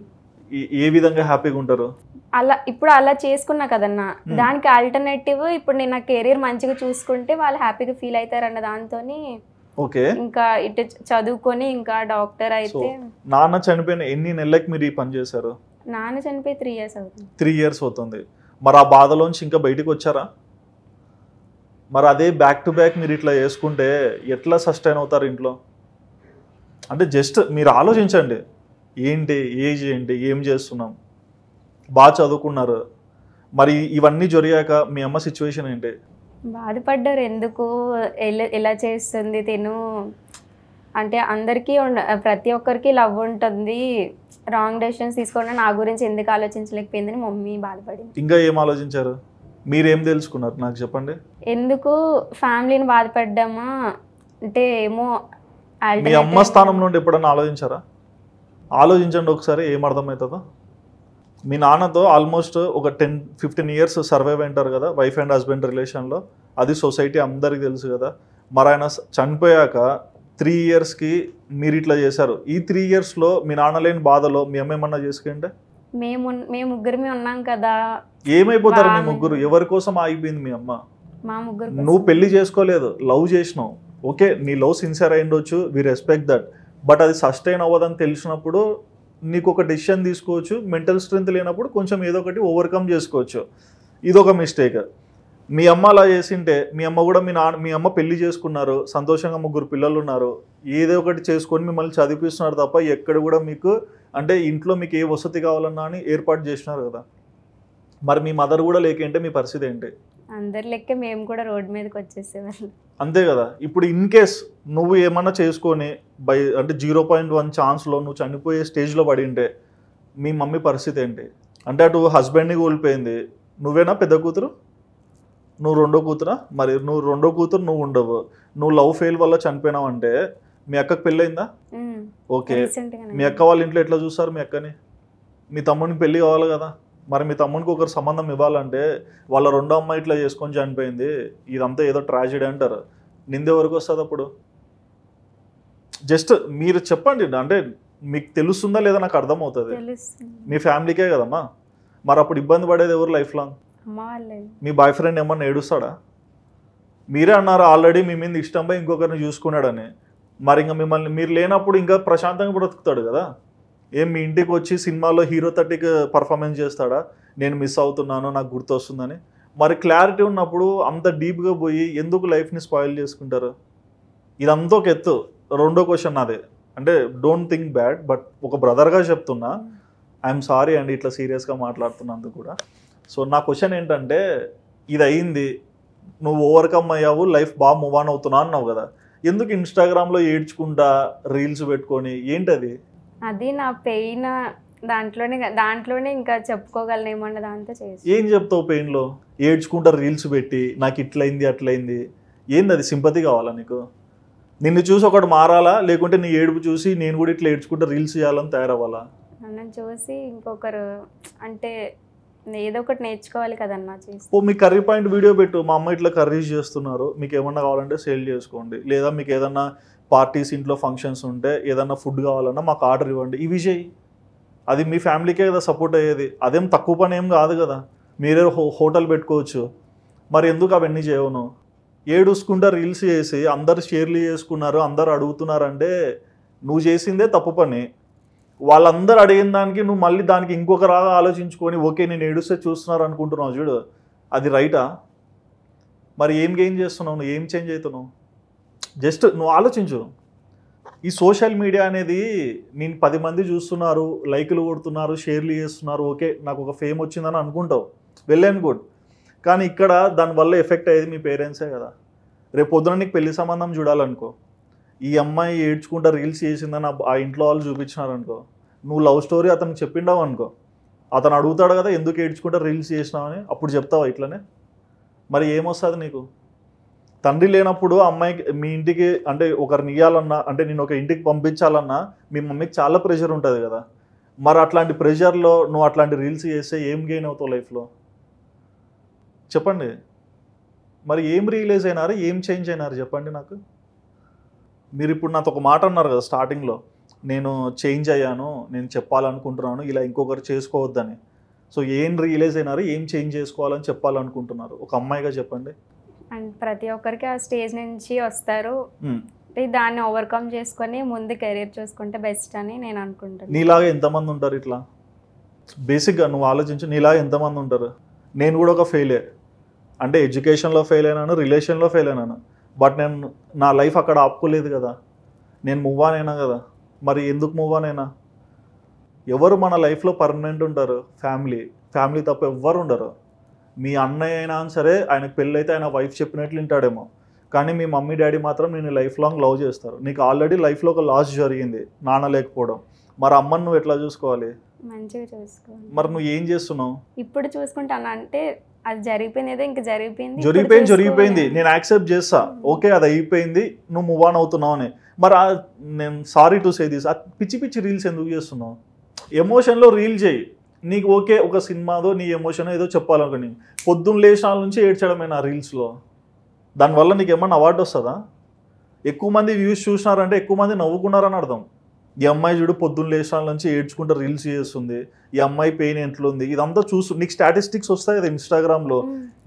ఏ విధంగా హ్యాపీగా ఉంటారు? అలా ఇప్పుడు అలా చేసుకున్నా కదన్నా, దానికి ఆల్టర్నేటివ్ ఇప్పుడు నేను నా కెరీర్ మంచిగా చూసుకుంటే వాళ్ళు హ్యాపీగా ఫీల్ అవుతారు అన్న దాంతో ఓకే, ఇంకా ఇటు చదువుకొని ఇంకా డాక్టర్ అయితే. నాన్న చనిపోయిన ఎన్ని నెలలకి మీరు ఈ పని చేశారు? నాన్న చనిపోయి 3 years అవుతుంది. 3 years అవుతుంది. మరి ఆ బాధలోంచి ఇంకా బయటకు వచ్చారా? మరి అదే బ్యాక్ టు బ్యాక్ మీరు ఇట్లా చేసుకుంటే ఎట్లా సస్టైన్ అవుతారు ఇంట్లో? అంటే జస్ట్ మీరు ఆలోచించండి, ఏంటి ఏజ్ ఏంటి, ఏం చేస్తున్నాం, బాగా చదువుకున్నారు, మరి ఇవన్నీ జరిగాక మీ అమ్మ సిచ్యువేషన్ ఏంటి? బాధపడ్డారు, ఎందుకు ఎలా చేస్తుంది తిను అంటే. అందరికీ ప్రతి ఒక్కరికి లవ్ ఉంటుంది, రాంగ్ డెసిషన్స్ తీసుకోవడం నా గురించి ఎందుకు ఆలోచించలేకపోయిందని మమ్మీ బాధపడింది. ఇంకా ఏం ఆలోచించారు? మీరేం తెలుసుకున్నారు నాకు చెప్పండి. ఎందుకు ఫ్యామిలీని బాధపడ్డామా అంటే ఏమో. మీ అమ్మ స్థానం నుండి ఎప్పుడన్నా ఆలోచించారా? ఆలోచించండి ఒకసారి, ఏం అర్థమవుతుందో. మీ నాన్నతో ఆల్మోస్ట్ ఒక 10-15 years సర్వైవ్ అంటారు కదా వైఫ్ అండ్ హస్బెండ్ రిలేషన్లో, అది సొసైటీ అందరికీ తెలుసు కదా. మరి ఆయన చనిపోయాక 3 yearsకి మీరు ఇట్లా చేశారు. ఈ 3 yearsలో మీ నాన్న లేని బాధలో మీ అమ్మ ఏమన్నా చేసుకుంటే? మేము ముగ్గురమే ఉన్నాం కదా. ఏమైపోతారు మీ ముగ్గురు? ఎవరి కోసం ఆగిపోయింది మీ అమ్మ? మా ముగ్గురు. నువ్వు పెళ్లి చేసుకోలేదు, లవ్ చేసినావు. ఓకే, నీ లవ్ సిన్సియర్ అయి ఉండొచ్చు, వి రెస్పెక్ట్ దట్. బట్ అది సస్టైన్ అవ్వదని తెలిసినప్పుడు నీకు ఒక డెసిషన్ తీసుకోవచ్చు. మెంటల్ స్ట్రెంత్ లేనప్పుడు కొంచెం ఏదో ఒకటి ఓవర్కమ్ చేసుకోవచ్చు. ఇదొక మిస్టేక్. మీ అమ్మ అలా చేసింటే, మీ అమ్మ కూడా మీ అమ్మ పెళ్లి చేసుకున్నారు, సంతోషంగా 3 పిల్లలు ఉన్నారు, ఏదో ఒకటి చేసుకొని మిమ్మల్ని చదివిస్తున్నారు తప్ప ఎక్కడ కూడా మీకు అంటే ఇంట్లో మీకు ఏ వసతి కావాలన్నా అని ఏర్పాటు చేసినారు కదా. మరి మీ మదర్ కూడా లేకంటే మీ పరిస్థితి ఏంటి? అందరి లెక్క మేము కూడా రోడ్డు మీదకి వచ్చేసేవాళ్ళం. అంతే కదా. ఇప్పుడు ఇన్ కేస్ నువ్వు ఏమన్నా చేసుకొని అంటే 0.1 ఛాన్స్లో నువ్వు చనిపోయే స్టేజ్లో పడి ఉంటే మీ మమ్మీ పరిస్థితి ఏంటి? అంటే అటు హస్బెండ్ని కోల్పోయింది, నువ్వేనా పెద్ద కూతురు, నువ్వు రెండో కూతురా? మరి నువ్వు రెండో కూతురు నువ్వు ఉండవు, నువ్వు లవ్ ఫెయిల్ వల్ల చనిపోయినావు అంటే మీ అక్కకి పెళ్ళయిందా? ఓకే, మీ అక్క వాళ్ళ ఇంట్లో ఎట్లా చూస్తారు మీ అక్కని? మీ తమ్మునికి పెళ్ళి కావాలి కదా, మరి మీ తమ్మునికి ఒకరు సంబంధం ఇవ్వాలంటే వాళ్ళ రెండో అమ్మాయి ఇట్లా చేసుకొని చనిపోయింది, ఇదంతా ఏదో ట్రాజెడీ అంటారు, నిందే వరకు వస్తుంది అప్పుడు? జస్ట్ మీరు చెప్పండి, అంటే మీకు తెలుస్తుందా లేదా నాకు అర్థమవుతుంది. తెలుస్తుంది. మీ ఫ్యామిలీకే కదమ్మా, మరి అప్పుడు ఇబ్బంది పడేది ఎవరు లైఫ్ లాంగ్? అమ్మ వాళ్ళే. మీ బాయ్ ఫ్రెండ్ ఏమన్నా ఏడుస్తాడా? మీరే అన్నారు ఆల్రెడీ మీ మీద ఇష్టం పోయి ఇంకొకరిని చూసుకున్నాడని, మరి ఇంకా మిమ్మల్ని మీరు లేనప్పుడు ఇంకా ప్రశాంతంగా బ్రతుకుతాడు కదా. ఏం మీ ఇంటికి వచ్చి సినిమాలో హీరో 30కి పర్ఫార్మెన్స్ చేస్తాడా, నేను మిస్ అవుతున్నాను నాకు గుర్తు వస్తుందని? మరి క్లారిటీ ఉన్నప్పుడు అంత డీప్గా పోయి ఎందుకు లైఫ్ని స్పాయిల్ చేసుకుంటారు? ఇదంతా ఒక ఎత్తు. రెండో క్వశ్చన్ నాదే, అంటే డోంట్ థింక్ బ్యాడ్, బట్ ఒక బ్రదర్గా చెప్తున్నా, ఐఎమ్ సారీ అండి ఇట్లా సీరియస్గా మాట్లాడుతున్నందుకు కూడా. సో నా క్వశ్చన్ ఏంటంటే, ఇది అయింది, నువ్వు ఓవర్కమ్ అయ్యావు, లైఫ్ బాగా మూవ్ ఆన్ అవుతున్నావు అన్నావు కదా, ఎందుకు ఇన్స్టాగ్రామ్లో ఏడ్చుకుంటా రీల్స్ పెట్టుకొని ఏంటది? అది నా పెయిన్, దాంట్లోనే ఇంకా చెప్పుకోగలను ఏమన్నా దాంతో చేసి. ఏం చెప్తావు పెయిన్లో? ఏడ్చుకుంటా రీల్స్ పెట్టి నాకు ఇట్లయింది అట్లయింది, ఏంది అది? సింపతి కావాలా నీకు? నిన్ను చూసి ఒకటి మారాలా, లేకుంటే నీ ఏడుపు చూసి నేను కూడా ఇట్లా ఏడ్చుకుంటా రీల్స్ చేయాలని తయారవ్వాలా? నన్ను చూసి ఇంకొకరు అంటే ఏదో ఒకటి నేర్చుకోవాలి కదన్నా చేసి. ఓ మీ కర్రీ పాయింట్ వీడియో పెట్టు, మా అమ్మ ఇట్లా కర్రీస్ చేస్తున్నారు, మీకు ఏమన్నా కావాలంటే సేల్ చేసుకోండి, లేదా మీకు ఏదన్నా పార్టీస్ ఇంట్లో ఫంక్షన్స్ ఉంటే ఏదన్నా ఫుడ్ కావాలన్నా మాకు ఆర్డర్ ఇవ్వండి, ఇవి చేయి. అది మీ ఫ్యామిలీకే కదా సపోర్ట్ అయ్యేది, అదేం తక్కువ పని ఏం కాదు కదా. మీరే హోటల్ పెట్టుకోవచ్చు, మరి ఎందుకు అవన్నీ చేయవును? ఏడుసుకుంటా రీల్స్ చేసి అందరు షేర్లు చేసుకున్నారు, అందరు అడుగుతున్నారంటే నువ్వు చేసిందే తప్పు పని. వాళ్ళందరూ అడిగిన దానికి నువ్వు మళ్ళీ దానికి ఇంకొక రాగా ఆలోచించుకొని ఓకే నేను ఏడుస్తే చూస్తున్నారు అనుకుంటున్నావు చూడు, అది రైటా? మరి ఏం గెయిన్ చేస్తున్నావు నువ్వు? ఏం చేంజ్ అవుతున్నావు? జస్ట్ నువ్వు ఆలోచించు. ఈ సోషల్ మీడియా అనేది నేను 10 మంది చూస్తున్నారు, లైకులు కొడుతున్నారు, షేర్లు చేస్తున్నారు, ఓకే నాకు ఒక ఫేమ్ వచ్చిందని అనుకుంటావు, వెల్ అండ్ గుడ్. కానీ ఇక్కడ దానివల్ల ఎఫెక్ట్ అయ్యేది మీ పేరెంట్సే కదా. రేపు పొద్దున నీకు పెళ్లి సంబంధం చూడాలనుకో, ఈ అమ్మాయి ఏడ్చుకుంటా రీల్స్ చేసిందని ఆ ఇంట్లో వాళ్ళు చూపించినారనుకో, నువ్వు లవ్ స్టోరీ అతనికి చెప్పిండావు అనుకో, అతను అడుగుతాడు కదా ఎందుకు ఏడ్చుకుంటా రీల్స్ చేసినావని, అప్పుడు చెప్తావా ఇట్లనే? మరి ఏమొస్తుంది నీకు? తండ్రి లేనప్పుడు అమ్మాయికి మీ ఇంటికి అంటే ఒకరిని ఇవ్వాలన్నా, అంటే నేను ఒక ఇంటికి పంపించాలన్నా మీ మమ్మీకి చాలా ప్రెషర్ ఉంటుంది కదా. మరి అట్లాంటి ప్రెషర్లో నువ్వు అట్లాంటి రీల్స్ చేస్తే ఏం గెయిన్ అవుతావు లైఫ్లో చెప్పండి? మరి ఏం రియలైజ్ అయినారు, ఏం చేంజ్ అయినారు చెప్పండి నాకు. మీరు ఇప్పుడు నాతో ఒక మాట అన్నారు కదా స్టార్టింగ్లో, నేను చేంజ్ అయ్యాను, నేను చెప్పాలనుకుంటున్నాను ఇలా ఇంకొకరు చేసుకోవద్దని. సో ఏం రియలైజ్ అయినారు, ఏం చేంజ్ చేసుకోవాలని చెప్పాలనుకుంటున్నారు ఒక అమ్మాయిగా చెప్పండి. అండ్ ప్రతి ఒక్కరికి ఆ స్టేజ్ నుంచి వస్తారు, దాన్ని ఓవర్కమ్ చేసుకొని ముందు కెరీర్ చూసుకుంటే బెస్ట్ అని నేను అనుకుంటాను. నీలాగా ఎంతమంది ఉంటారు ఇట్లా? బేసిక్గా నువ్వు ఆలోచించు, నీలాగా ఎంతమంది ఉంటారు? నేను కూడా ఒక ఫెయిలే, అంటే ఎడ్యుకేషన్లో ఫెయిల్ అయినాను, రిలేషన్లో ఫెయిల్ అయినాను, బట్ నేను నా లైఫ్ అక్కడ ఆపుకోలేదు కదా, నేను మూవ్ ఆన్ అయినా కదా. మరి ఎందుకు మూవ్ ఆన్ అయినా? ఎవరు మన లైఫ్లో పర్మనెంట్ ఉంటారు? ఫ్యామిలీ తప్ప ఎవ్వరు ఉండరు. మీ అన్నయ్య అయినా సరే ఆయనకు పెళ్ళైతే ఆయన వైఫ్ చెప్పినట్లు వింటాడేమో, కానీ మీ మమ్మీ డాడీ మాత్రం నేను లైఫ్ లాంగ్ లవ్ చేస్తారు. నీకు ఆల్రెడీ లైఫ్లో ఒక లాస్ జరిగింది, నాన్న లేకపోవడం, మరి అమ్మని నువ్వు ఎట్లా చూసుకోవాలి? మంచిగా చూసుకోవాలి. మరి నువ్వు ఏం చేస్తున్నావు? ఇప్పుడు చూసుకుంటాను అంటే అది జరిగిపోయింది ఏదో ఇంకా జరిగిపోయింది, నేను యాక్సెప్ట్ చేస్తా, ఓకే అది అయిపోయింది, నువ్వు మూవ్ ఆన్ అవుతున్నావు అని. మరి నేను సారీ టు సే దిస్, పిచ్చి పిచ్చి రీల్స్ ఎందుకు చేస్తున్నావు? ఎమోషన్లో రీల్ చేయి, నీకు ఓకే ఒక సినిమాదో నీ ఎమోషన్ ఏదో చెప్పాలనుకుని పొద్దున్న లేచిన నుంచి ఏడ్చడమేనా రీల్స్లో? దానివల్ల నీకు ఏమన్నా అవార్డు వస్తుందా? ఎక్కువ మంది వ్యూస్ చూసినారంటే ఎక్కువ మంది నవ్వుకున్నారని అర్థం. ఈ అమ్మాయి చూడు పొద్దున్న లేచిన నుంచి ఏడ్చుకుంటూ రీల్స్ చేస్తుంది, ఈ అమ్మాయి పెయిన్ ఎట్లుంది, ఇదంతా చూస్తూ నీకు స్టాటిస్టిక్స్ వస్తాయి కదా ఇన్స్టాగ్రామ్లో,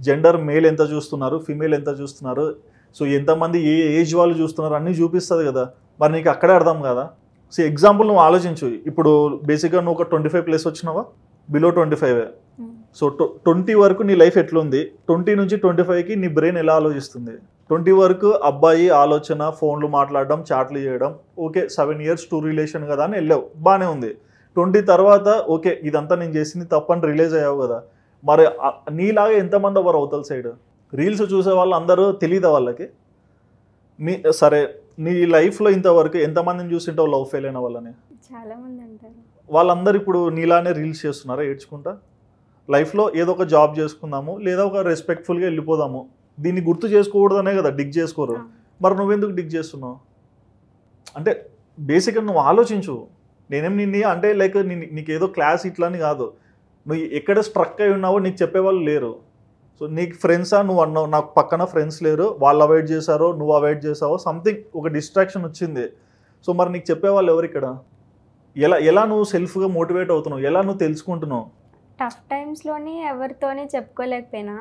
జెండర్ మేల్ ఎంత చూస్తున్నారు, ఫీమేల్ ఎంత చూస్తున్నారు, సో ఎంతమంది ఏ ఏజ్ వాళ్ళు చూస్తున్నారు అన్నీ చూపిస్తుంది కదా. మరి నీకు అక్కడే అర్థం కదా. సో ఎగ్జాంపుల్ నువ్వు ఆలోచించు, ఇప్పుడు బేసిక్గా నువ్వు ఒక 25+ వచ్చినావా, బిలో 25. సో 20 వరకు నీ లైఫ్ ఎట్లుంది, 20 నుంచి 25కి నీ బ్రెయిన్ ఎలా ఆలోచిస్తుంది? 20 వరకు అబ్బాయి ఆలోచన, ఫోన్లు మాట్లాడడం, చాట్లు చేయడం, ఓకే 7 years 2 రిలేషన్ కదా అని వెళ్ళావు, బాగానే ఉంది. 20 తర్వాత ఓకే ఇదంతా నేను చేసింది తప్పని రిలీజ్ అయ్యావు కదా. మరి నీలాగా ఎంతమంది ఎవరు అవతల సైడ్ రీల్స్ చూసే వాళ్ళు అందరూ తెలియదా వాళ్ళకి? సరే నీ లైఫ్లో ఇంతవరకు ఎంతమందిని చూసింటావు లవ్ ఫెయిల్ అయిన వాళ్ళని? చాలా మంది అంటారు. వాళ్ళందరూ ఇప్పుడు నీలానే రీల్స్ చేస్తున్నారా ఏడ్చుకుంటా? లైఫ్లో ఏదో ఒక జాబ్ చేసుకుందాము, లేదా ఒక రెస్పెక్ట్ఫుల్గా వెళ్ళిపోదాము, దీన్ని గుర్తు చేసుకోకూడదనే కదా డిగ్ చేసుకోరు. మరి నువ్వెందుకు డిగ్ చేస్తున్నావు? అంటే బేసిక్గా నువ్వు ఆలోచించు, నేనేం నిన్ను అంటే లైక్ నీకేదో క్లాస్ ఇట్లా అని కాదు, నువ్వు ఎక్కడ స్ట్రక్ అయి ఉన్నావో నీకు చెప్పేవాళ్ళు లేరు. సో నీకు ఫ్రెండ్సా, నువ్వు అన్నావు నాకు పక్కన ఫ్రెండ్స్ లేరు, వాళ్ళు అవాయిడ్ చేశారో నువ్వు అవాయిడ్ చేసావో, సంథింగ్ ఒక డిస్ట్రాక్షన్ వచ్చింది. సో మరి నీకు చెప్పేవాళ్ళు ఎవరు ఇక్కడ? ఎలా నువ్వు సెల్ఫ్గా మోటివేట్ అవుతున్నావు, ఎలా నువ్వు తెలుసుకుంటున్నావు? టఫ్ టైమ్స్లోని ఎవరితోనే చెప్పుకోలేకపోయినా,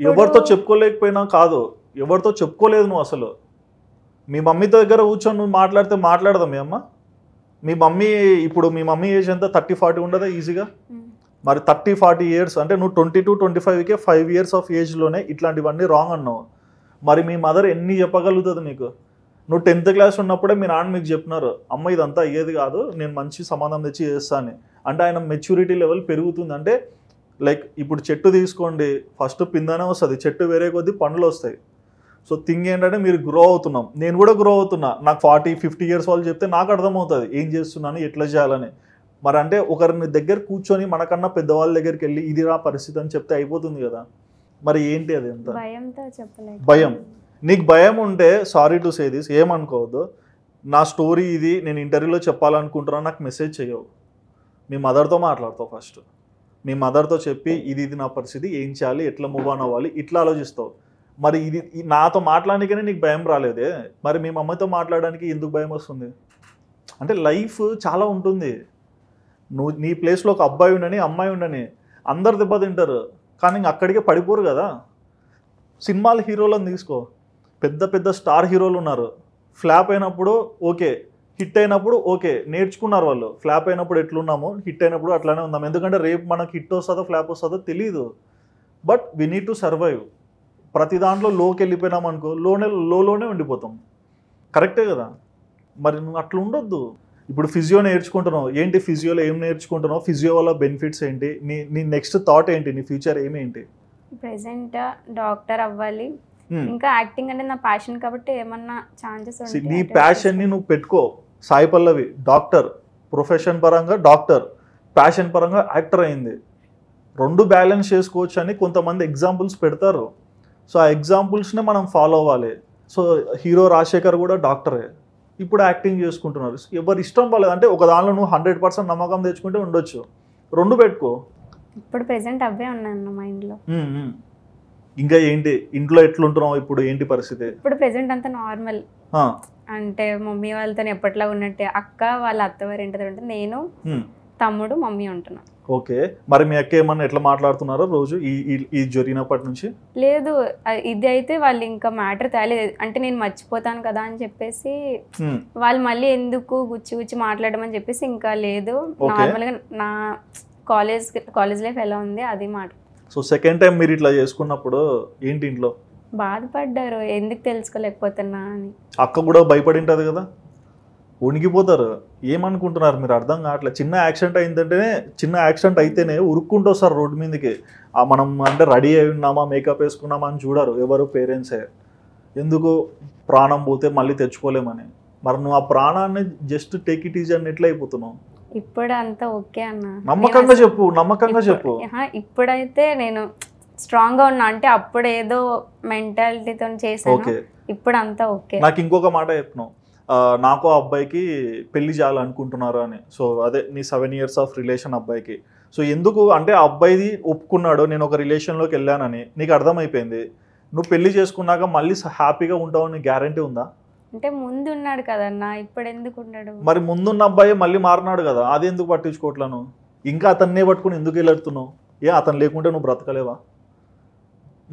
ఎవరితో చెప్పుకోలేకపోయినా కాదు, ఎవరితో చెప్పుకోలేదు నువ్వు అసలు. మీ మమ్మీ దగ్గర కూర్చొని నువ్వు మాట్లాడితే మాట్లాడదా మీ అమ్మ? మీ మమ్మీ ఇప్పుడు మీ మమ్మీ ఏజ్ ఎంత 30-40 ఉండదా ఈజీగా? మరి 30-40 ఇయర్స్ అంటే నువ్వు 22-25కే 5 ఇయర్స్ ఆఫ్ ఏజ్లోనే ఇట్లాంటివన్నీ రాంగ్ అన్నావు. మరి మీ మదర్ ఎన్ని చెప్పగలుగుతుంది నీకు? నువ్వు 10th క్లాస్ ఉన్నప్పుడే మీ నాన్న మీకు చెప్పినారు, అమ్మ ఇదంతా అయ్యేది కాదు, నేను మంచి సమాధానం తెచ్చి చేస్తాను. అంటే ఆయన మెచ్యూరిటీ లెవెల్ పెరుగుతుంది. అంటే లైక్ ఇప్పుడు చెట్టు తీసుకోండి, ఫస్ట్ పిందనే వస్తుంది, చెట్టు వేరే కొద్దీ పండ్లు వస్తాయి. సో థింగ్ ఏంటంటే మీరు గ్రో అవుతున్నాం, నేను కూడా గ్రో అవుతున్నా. నాకు 40-50 ఇయర్స్ వాళ్ళు చెప్తే నాకు అర్థమవుతుంది ఏం చేస్తున్నాను, ఎట్లా చేయాలని. మరి అంటే ఒకరిని దగ్గర కూర్చొని మనకన్నా పెద్దవాళ్ళ దగ్గరికి వెళ్ళి ఇది రా పరిస్థితి అని చెప్తే అయిపోతుంది కదా. మరి ఏంటి అది ఎంత భయంతో చెప్పలేదు. భయం? నీకు భయం ఉంటే సారీ టు సే దిస్, ఏమనుకోవద్దు, నా స్టోరీ ఇది నేను ఇంటర్వ్యూలో చెప్పాలనుకుంటున్నా, నాకు మెసేజ్ చేయవు, మీ మదర్తో మాట్లాడతావు. ఫస్ట్ మీ మదర్తో చెప్పి ఇది నా పరిస్థితి, ఏం చేయాలి, ఎట్లా మూవ్ ఆన్ అవ్వాలి, ఇట్లా ఆలోచిస్తావు. మరి ఇది నాతో మాట్లాడడానికనే నీకు భయం రాలేదే, మరి మీ మమ్మీతో మాట్లాడడానికి ఎందుకు భయం వస్తుంది? అంటే లైఫ్ చాలా ఉంటుంది. నువ్వు నీ ప్లేస్లో ఒక అబ్బాయి ఉండని అమ్మాయి ఉండని అందరు దెబ్బతింటారు, కానీ అక్కడికే పడిపోరు కదా. సినిమాల హీరోలను తీసుకో, పెద్ద పెద్ద స్టార్ హీరోలు ఉన్నారు, ఫ్లాప్ అయినప్పుడు ఓకే, హిట్ అయినప్పుడు ఓకే, నేర్చుకున్నారు వాళ్ళు. ఫ్లాప్ అయినప్పుడు ఎట్లున్నామో హిట్ అయినప్పుడు అట్లానే ఉందాం, ఎందుకంటే రేపు మనకు హిట్ వస్తుందో ఫ్లాప్ వస్తుందో తెలియదు. But we need to survive. ప్రతి దాంట్లో లోకి వెళ్ళిపోయినాం అనుకో, లోనే ఉండిపోతాం. కరెక్టే కదా. మరి నువ్వు అట్లా ఉండొద్దు. ఇప్పుడు ఫిజియో నేర్చుకుంటున్నావు, ఏంటి ఫిజియోలో ఏం నేర్చుకుంటున్నావు, ఫిజియో వల్ల బెనిఫిట్స్ ఏంటి, నీ నెక్స్ట్ థాట్ ఏంటి, నీ ఫ్యూచర్ ఏమేంటి? ప్రెసెంట్ డాక్టర్ అవ్వాలి, ఇంకా యాక్టింగ్ అంటే నా ప్యాషన్ కాబట్టి ఏమన్నా ఛాన్సెస్ ఉంటాయి. నీ ప్యాషన్ని నువ్వు పెట్టుకో. సాయి పల్లవి డాక్టర్, ప్రొఫెషన్ పరంగా డాక్టర్, ప్యాషన్ పరంగా యాక్టర్ అయింది. రెండు బ్యాలెన్స్ చేసుకోవచ్చు అని కొంతమంది ఎగ్జాంపుల్స్ పెడతారు. సో ఆ ఎగ్జాంపుల్స్నే మనం ఫాలో అవ్వాలి. సో హీరో రాజశేఖర్ కూడా డాక్టరే, ఇప్పుడు యాక్టింగ్ చేసుకుంటున్నారు. ఎవరు ఇష్టం వాళ్ళది. అంటే ఒక దానిలో నువ్వు 100% నమ్మకం తెచ్చుకుంటే ఉండొచ్చు, రెండు పెట్టుకో. ఇప్పుడు ప్రెసెంట్ అవే ఉన్నాను మైండ్లో. ఇంకా ఏంటి ఇంట్లో ఎట్లుంటున్నావు ఇప్పుడు, ఏంటి పరిస్థితి? ఇప్పుడు ప్రెసెంట్ అంతా నార్మల్, అంటే మమ్మీ వాళ్ళతో ఎప్పట్లా ఉన్నట్టే. అక్క వాళ్ళ అత్తవారి ఇంటి దగ్గర ఉంటే నేను, తమ్ముడు, మమ్మీ ఉంటున్నాం. ఓకే. మరి మీ అక్క ఏమన్నా ఎట్లా మాట్లాడుతున్నారో రోజు ఈ జరిగినప్పటి నుంచి? లేదు, ఇది అయితే వాళ్ళు ఇంకా మ్యాటర్ తేలేదు. అంటే నేను మర్చిపోతాను కదా అని చెప్పేసి వాళ్ళు మళ్ళీ ఎందుకు గుచ్చి మాట్లాడడం అని చెప్పేసి ఇంకా లేదు. నార్మల్గా నా కాలేజ్ లైఫ్ ఎలా ఉంది అది మాట. సో సెకండ్ టైం మీరు ఇట్లా చేసుకున్నప్పుడు ఏంటి ఇంట్లో బాధపడ్డారు, ఎందుకు తెలుసుకోలేకపోతున్నా అని. అక్క కూడా భయపడి ఉంటుంది కదా, వణికిపోతారు. ఏమనుకుంటున్నారు మీరు అర్థం కావట్లేదు. చిన్న యాక్సిడెంట్ అయితేనే ఉరుక్కుంటూ వస్తారు రోడ్డు మీదకి. మనం అంటే రెడీ అయి ఉన్నామా, మేకప్ వేసుకున్నామా అని చూడరు ఎవరు, పేరెంట్సే. ఎందుకు ప్రాణం పోతే మళ్ళీ తెచ్చుకోలేమని. మరి నువ్వు ఆ ప్రాణాన్ని జస్ట్ టేక్ ఇట్ ఈజీ అని ఎట్లా అయిపోతున్నావు? ఇప్పుడు అంతా ఓకే అన్న, నమ్మకంగా చెప్పు. ఇప్పుడైతే నేను స్ట్రాంగ్ గా ఉన్నా. అంటే అప్పుడు ఏదో మెంటాలిటీతో చేశాను, ఇప్పుడు అంతా ఓకే. నాకు ఇంకొక మాట చెప్పినావు, నాకు ఆ అబ్బాయికి పెళ్లి చేయాలనుకుంటున్నారు అని. సో అదే నీ 7 years ఆఫ్ రిలేషన్ అబ్బాయికి. సో ఎందుకు అంటే ఆ అబ్బాయిది ఒప్పుకున్నాడు, నేను ఒక రిలేషన్లోకి వెళ్ళానని నీకు అర్థమైపోయింది. నువ్వు పెళ్లి చేసుకున్నాక మళ్ళీ హ్యాపీగా ఉంటావని గ్యారంటీ ఉందా? అంటే ముందు ఉన్నాడు కదన్నా, ఇప్పుడు ఎందుకు ఉన్నాడు? మరి ముందున్న అబ్బాయి మళ్ళీ మారినాడు కదా, అది ఎందుకు పట్టించుకోవట్లను? ఇంకా అతన్నే పట్టుకుని ఎందుకు వెళ్ళెడుతున్నావు? అతను లేకుంటే నువ్వు బ్రతకలేవా?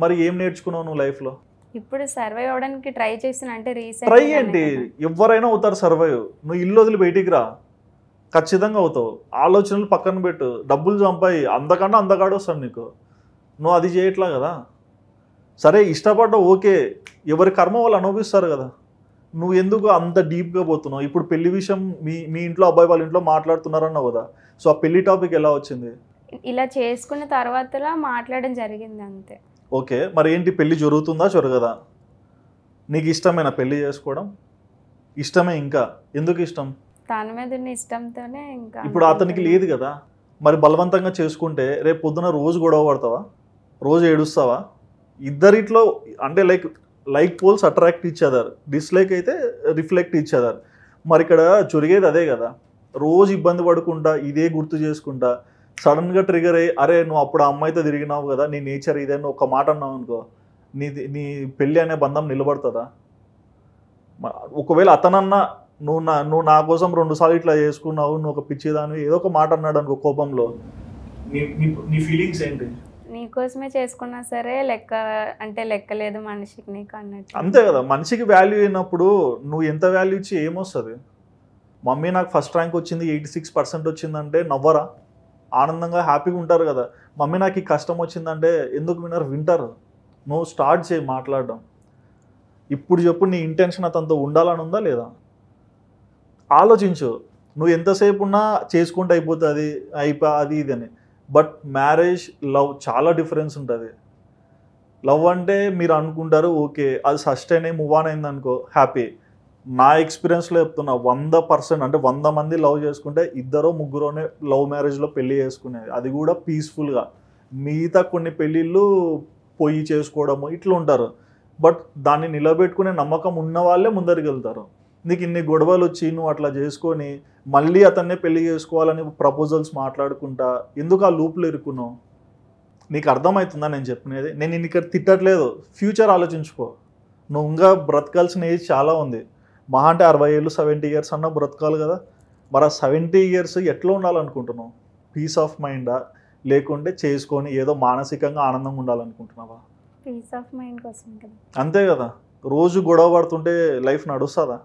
మరి ఏం నేర్చుకున్నావు నువ్వు లైఫ్లో? ఇప్పుడు సర్వైవ్ అవడానికి ట్రై చేస్తున్నా. అంటే రీసెంట్ ట్రై ఏంటి, ఎవరైనా అవుతారు సర్వైవ్. నువ్వు ఇల్లు వదిలి బయటికి రా, ఖచ్చితంగా అవుతావు. ఆలోచనలు పక్కన పెట్టు, డబ్బులు చంపాయి, అంతకన్నా అందగాడు వస్తాడు నీకు. నువ్వు అది చేయట్లా కదా. సరే ఇష్టపడ్డావు ఓకే, ఎవరి కర్మ వాళ్ళు అనుభవిస్తారు కదా. నువ్వు ఎందుకు అంత డీప్గా పోతున్నావు? ఇప్పుడు పెళ్లి విషయం మీ ఇంట్లో అబ్బాయి వాళ్ళ ఇంట్లో మాట్లాడుతున్నారన్నావు కదా. సో ఆ పెళ్లి టాపిక్ ఎలా వచ్చింది? ఇలా చేసుకున్న తర్వాత మాట్లాడడం జరిగింది అంతే. ఓకే, మరి ఏంటి పెళ్లి జరుగుతుందా జరగదా? నీకు ఇష్టమేనా పెళ్లి చేసుకోవడం? ఇష్టమే. ఇంకా ఎందుకు ఇష్టం? తన మీద ఉన్న ఇష్టంతోనే. ఇంకా ఇప్పుడు అతనికి లేదు కదా, మరి బలవంతంగా చేసుకుంటే రేపు పొద్దున రోజు గొడవ పడతావా, రోజు ఏడుస్తావా? ఇద్దరిట్లో అంటే like poles attract each other, dislike అయితే రిఫ్లెక్ట్ ఈచ్ అదర్. మరి ఇక్కడ జరిగేది అదే కదా. రోజు ఇబ్బంది పడుకుంటా ఇదే గుర్తు చేసుకుంటా సడన్గా ట్రిగర్ అయ్యి అరే నువ్వు అప్పుడు ఆ అమ్మాయితో తిరిగినావు కదా, నీ నేచర్ ఇదే నువ్వు ఒక మాట అన్నావు అనుకో, నీ పెళ్ళి అనే బంధం నిలబడుతుందా? ఒకవేళ అతనన్నా నువ్వు నా కోసం 2 సార్లు ఇట్లా చేసుకున్నావు, నువ్వు ఒక పిచ్చిదానివి, ఏదో ఒక మాట అన్నాడు అనుకో కోపంలో, నీ ఫీలింగ్స్ ఏంటి? నీకోసమే చేసుకున్నా సరే లెక్కలేదు మనిషికి నీకు అన్నట్టు. అంతే కదా, మనిషికి వాల్యూ అయినప్పుడు నువ్వు ఎంత వాల్యూ ఇచ్చి ఏమొస్తుంది? మమ్మీ నాకు ఫస్ట్ ర్యాంక్ వచ్చింది 86% వచ్చిందంటే నవ్వరా? ఆనందంగా హ్యాపీగా ఉంటారు కదా. మమ్మీ నాకు ఈ కష్టం వచ్చిందంటే ఎందుకు వింటారు. నువ్వు స్టార్ట్ చేయి మాట్లాడడం. ఇప్పుడు చెప్పు, నీ ఇంటెన్షన్ అతనితో ఉండాలని ఉందా లేదా? ఆలోచించు. నువ్వు ఎంతసేపు ఉన్నా చేసుకుంటూ అయిపోతుంది అది ఇది అని. బట్ మ్యారేజ్ లవ్ చాలా డిఫరెన్స్ ఉంటుంది. లవ్ అంటే మీరు అనుకుంటారు ఓకే అది సస్టైన్ అయ్యి మూవ్ ఆన్ అయింది అనుకో హ్యాపీ. నా ఎక్స్పీరియన్స్లో చెప్తున్నా 100% అంటే 100 మంది లవ్ చేసుకుంటే 2-3 లవ్ మ్యారేజ్లో పెళ్లి చేసుకునేది, అది కూడా పీస్ఫుల్గా. మిగతా కొన్ని పెళ్ళిళ్ళు పొయ్యి చేసుకోవడము ఇట్లా ఉంటారు. బట్ దాన్ని నిలబెట్టుకునే నమ్మకం ఉన్న వాళ్ళే ముందరికి వెళ్తారు. నీకు ఇన్ని గొడవలు వచ్చి నువ్వు అట్లా చేసుకొని మళ్ళీ అతన్నే పెళ్లి చేసుకోవాలని ప్రపోజల్స్ మాట్లాడుకుంటా ఎందుకు ఆ లూప్లో ఇరుక్కున్నావు? నీకు అర్థమవుతుందా నేను చెప్పినది? నేను ఇక్కడ తిట్టట్లేదు, ఫ్యూచర్ ఆలోచించుకో. నువ్వు ఇంకా బ్రతకాల్సిన ఏజ్ చాలా ఉంది. మహా అంటే 60 ఏళ్ళు 70 ఇయర్స్ అన్న బ్రతకాలి కదా. మరి ఆ 70 ఇయర్స్ ఎట్లా ఉండాలనుకుంటున్నావు? పీస్ ఆఫ్ మైండా లేకుంటే చేసుకొని ఏదో మానసికంగా ఆనందంగా ఉండాలనుకుంటున్నావా? పీస్ ఆఫ్ మైండ్ కోసం కదా. అంతే కదా. రోజు గొడవ పడుతుంటే లైఫ్ నడుస్తుందా?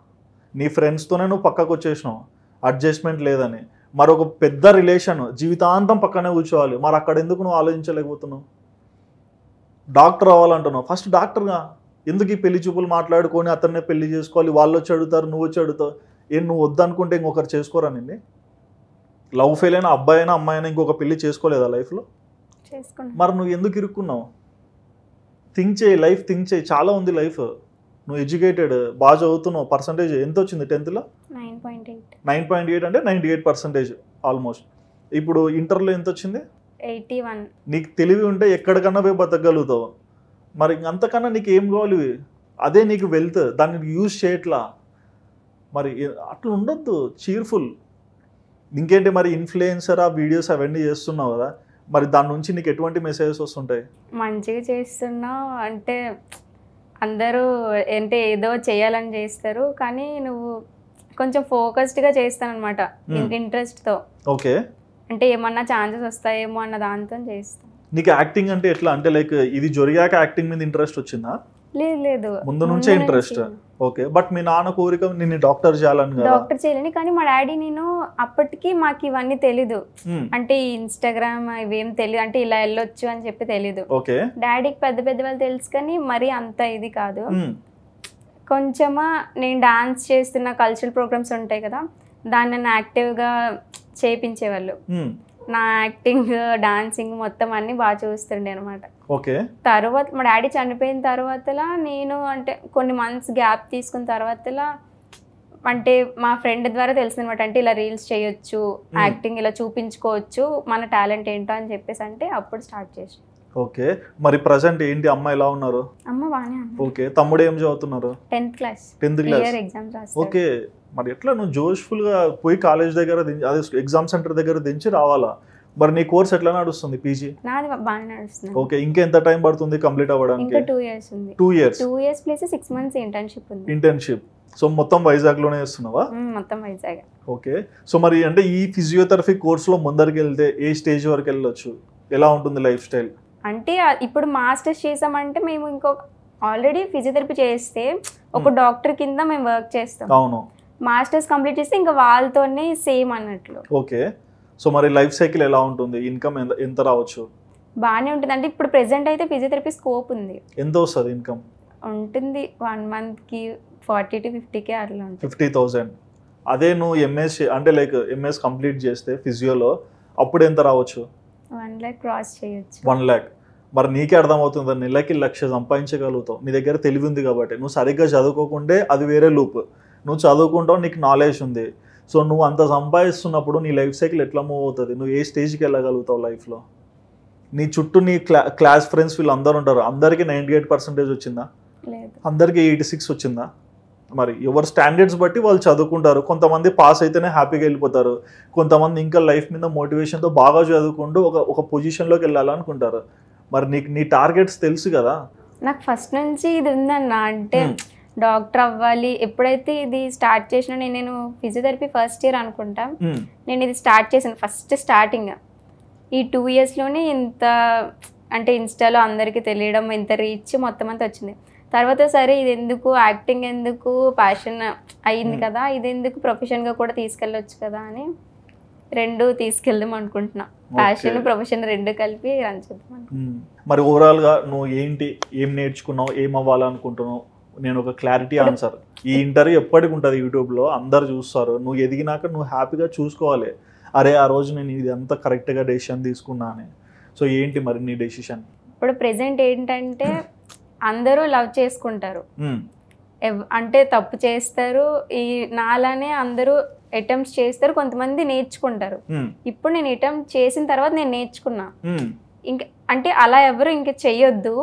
నీ ఫ్రెండ్స్తోనే నువ్వు పక్కకు వచ్చేసినావు అడ్జస్ట్మెంట్ లేదని. మరొక పెద్ద రిలేషన్ జీవితాంతం పక్కనే కూర్చోవాలి, మరి అక్కడ ఎందుకు నువ్వు ఆలోచించలేకపోతున్నావు? డాక్టర్ అవ్వాలంటున్నావు, ఫస్ట్ డాక్టర్గా ఎందుకు ఈ పెళ్లి చూపులు మాట్లాడుకొని అతన్నే పెళ్లి చేసుకోవాలి? వాళ్ళు వచ్చి అడుగుతారు, నువ్వు వచ్చి అడుగుతావు. నువ్వు వద్దనుకుంటే ఇంకొకరు చేసుకోరా నిన్ను? లవ్ ఫెయిల్ అయినా అబ్బాయి అయినా అమ్మాయి అయినా ఇంకొక పెళ్లి చేసుకోలేదా లైఫ్లో? మరి నువ్వు ఎందుకు ఇరుక్కున్నావు? థింక్ చేయి, లైఫ్ థింక్ చేయి. చాలా ఉంది లైఫ్. నువ్వు ఎడ్యుకేటెడ్, బాగా చదువుతున్నావు. పర్సంటేజ్ ఎంత వచ్చింది 10th లో? 9.8 అంటే 98% ఆల్మోస్ట్. ఇప్పుడు ఇంటర్లో ఎంత వచ్చింది? 81. నీకు తెలివి ఉంటే ఎక్కడికన్నా పోయి బతకగలుగుతావు. మరి అంతకన్నా నీకు ఏం కావాలి? అదే నీకు వెల్త్, దాన్ని యూజ్ చేయట్లా. మరి అట్లా ఉండొద్దు, చీర్ఫుల్. ఇంకేంటి మరి ఇన్ఫ్లుయెన్సర్ ఆ వీడియోస్ అవన్నీ చేస్తున్నావు కదా, మరి దాని నుంచి నీకు ఎటువంటి మెసేజెస్ వస్తుంటాయి? మంచిగా చేస్తున్నావు అంటే అందరూ అంటే ఏదో చేయాలని చేస్తారు, కానీ నువ్వు కొంచెం ఫోకస్డ్గా చేస్తానన్నమాట, ఇంట్రెస్ట్తో. ఓకే, అంటే ఏమన్నా ఛాన్సెస్ వస్తాయేమో అన్న దాంతో చేస్తాను. నీకు యాక్టింగ్ అంటే ఎట్లా? అంటే లైక్ ఇది జరిగాక యాక్టింగ్ మీద ఇంట్రెస్ట్ వచ్చిందా? లేదు, ముందు నుంచే ఇంట్రెస్ట్. ఓకే, బట్ మీ నాన్న కోరిక నిన్ను డాక్టర్ చేయాలని కదా? డాక్టర్ చేయాలని, కానీ మా డాడీ నేను అప్పటికి మాకు ఇవన్నీ తెలీదు, అంటే ఇన్స్టాగ్రామ్ ఇవేం తెలియదు, అంటే ఇలా వెళ్ళొచ్చు అని చెప్పి తెలీదు. ఓకే, డాడీకి పెద్ద పెద్ద వాళ్ళు తెలుసు కానీ మరీ అంత ఇది కాదు. కొంచెమా నేను డాన్స్ చేస్తున్న కల్చరల్ ప్రోగ్రామ్స్ ఉంటాయి కదా, దాన్ని నన్ను యాక్టివ్గా చేయించేవాళ్ళు. నా యాక్టింగ్ డాన్సింగ్ మొత్తం అన్ని బాగా చూస్తుండే అనమాట. ఓకే, తర్వాత మా డాడీ చనిపోయిన తర్వాతలా నేను అంటే కొన్ని మంత్స్ గ్యాప్ తీసుకున్న తర్వాతలా అంటే మా ఫ్రెండ్ ద్వారా తెలిసిందనమాట, అంటే ఇలా రీల్స్ చేయొచ్చు, యాక్టింగ్ ఇలా చూపించుకోవచ్చు, మన టాలెంట్ ఏంటో అని చెప్పేసి, అంటే అప్పుడు స్టార్ట్ చేసి. ఓకే, మరి ప్రజెంట్ ఏంటి? అమ్మ ఎలా ఉన్నారు? అమ్మ బాగానే ఉంది. ఓకే, తమ్ముడు ఏం చదువుతున్నారు? 10th class. ఎగ్జామ్స్ రాస్తారు. ఓకే, మరి ఎట్లా నువ్వు జోష్ఫుల్గా పోయి కాలేజ్ దగ్గర అదే ఎగ్జామ్ సెంటర్ దగ్గర దించి రావాలా? మరి నీ కోర్స్ ఎట్లా నడుస్తుంది? పీజీ నాది బాగానే నడుస్తుంది. ఓకే, ఇంకెంత టైం పడుతుంది కంప్లీట్ అవ్వడానికి? ఇంకా 2 years ఉంది. 2 years 2 years plus 6 months internship ఉంది. ఇంటర్న్షిప్. సో మొత్తం వైజాగ్లోనే చేస్తున్నావా? మొత్తం వైజాగ్. ఓకే, సో మరి అంటే ఈ ఫిజియోథెరపీ కోర్సులో ముందరికి వెళ్తే ఏ స్టేజ్ వరకు వెళ్ళొచ్చు? ఎలా ఉంటుంది లైఫ్ స్టైల్? అంటే ఇప్పుడు మాస్టర్స్ చేసామంటే మేము ఆల్రెడీ ఫిజియోథెరపీ చేస్తే ఒక డాక్టర్ కింద మేము వర్క్ చేస్తాం. అవును. మాస్టర్స్ కంప్లీట్ చేస్తే ఇంకా వాళ్ళతోనే సేమ్ అన్నట్లు. ఓకే, సో మరి లైఫ్ సైకిల్ ఎలా ఉంటుంది? ఇన్కమ్ ఎంత రావచ్చు? బాగానే ఉంటుంది. అంటే ఇప్పుడు ప్రెసెంట్ అయితే ఫిజియోథెరపీ స్కోప్ ఉంది. ఎంత వస్తుంది ఇన్కమ్? ఉంటుంది 1 monthకి 40 to 50K అట్లా ఉంటుంది. 50,000. అదే నువ్వు ఎంఎస్ అంటే లైక్ ఎంఎస్ కంప్లీట్ చేస్తే ఫిజియోలో అప్పుడు ఎంత రావచ్చు? 1 lakh క్రాస్ చేయొచ్చు. 1 lakh. మరి నీకే అర్థమవుతుంది, నెలకి 1,00,000 సంపాదించగలుగుతావు. నీ దగ్గర తెలివి ఉంది కాబట్టి. నువ్వు సరిగ్గా చదువుకోకుంటే అది వేరే లూప్. నువ్వు చదువుకుంటావు, నీకు నాలెడ్జ్ ఉంది. సో నువ్వు అంత సంపాదిస్తున్నప్పుడు నీ లైఫ్ సైకిల్ ఎట్లా మూవ్ అవుతుంది? నువ్వు ఏ స్టేజ్కి వెళ్ళగలుగుతావు లైఫ్లో? నీ చుట్టూ నీ క్లాస్ ఫ్రెండ్స్ వీళ్ళు అందరూ ఉంటారు. అందరికీ 98% వచ్చిందా? లేదు. అందరికీ 86 వచ్చిందా? మరి ఎవరు స్టాండర్డ్స్ బట్టి వాళ్ళు చదువుకుంటారు. కొంతమంది పాస్ అయితేనే హ్యాపీగా వెళ్ళిపోతారు, కొంతమంది ఇంకా లైఫ్ మీద మోటివేషన్తో బాగా చదువుకుంటూ ఒక పొజిషన్లోకి వెళ్ళాలనుకుంటారు. మరి నీకు నీ టార్గెట్స్ తెలుసు కదా. నాకు ఫస్ట్ నుంచి ఇది ఉందన్న, అంటే డాక్టర్ అవ్వాలి. ఎప్పుడైతే ఇది స్టార్ట్ చేసినా, నేను ఫిజియోథెరపీ ఫస్ట్ ఇయర్ అనుకుంటా, నేను ఇది స్టార్ట్ చేశాను ఫస్ట్ స్టార్టింగ్. ఈ 2 yearsలోనే ఇంత అంటే ఇన్స్టాలో అందరికీ తెలియడం, ఇంత రీచ్ మొత్తం అంతా వచ్చింది. తర్వాత సరే ఇది ఎందుకు, యాక్టింగ్ ఎందుకు, ప్యాషన్ అయింది కదా, ఇది ఎందుకు ప్రొఫెషన్గా కూడా తీసుకెళ్ళొచ్చు కదా అని 2 తీసుకెళ్దాం అనుకుంటున్నా. ప్యాషన్ ప్రొఫెషన్ 2 కలిపి రన్ చేద్దాం. మరి ఓవరాల్గా నువ్వు ఏం నేర్చుకున్నావు, ఏం అవ్వాలనుకుంటున్నావు? నేను ఒక క్లారిటీ ఆన్సర్. ఈ ఇంటర్వ్యూ ఎప్పటికి ఉంటుంది యూట్యూబ్లో, అందరు చూస్తారు. నువ్వు ఎదిగినాక నువ్వు హ్యాపీగా చూసుకోవాలి, అరే ఆ రోజు నేను ఇది అంతా కరెక్ట్గా డెసిషన్ తీసుకున్నా అని. సో ఏంటి మరి నీ డెసిషన్? ఇప్పుడు ప్రెసెంట్ ఏంటంటే అందరూ లవ్ చేసుకుంటారు, అంటే తప్పు చేస్తారు, ఈ నాలానే అందరూ అటెంప్ట్స్ చేస్తారు, కొంతమంది నేర్చుకుంటారు. ఇప్పుడు నేను అటెంప్ట్ చేసిన తర్వాత నేను నేర్చుకున్నా. ఇంకా అంటే అలా ఎవరు ఇంకా చెయ్యొద్దు,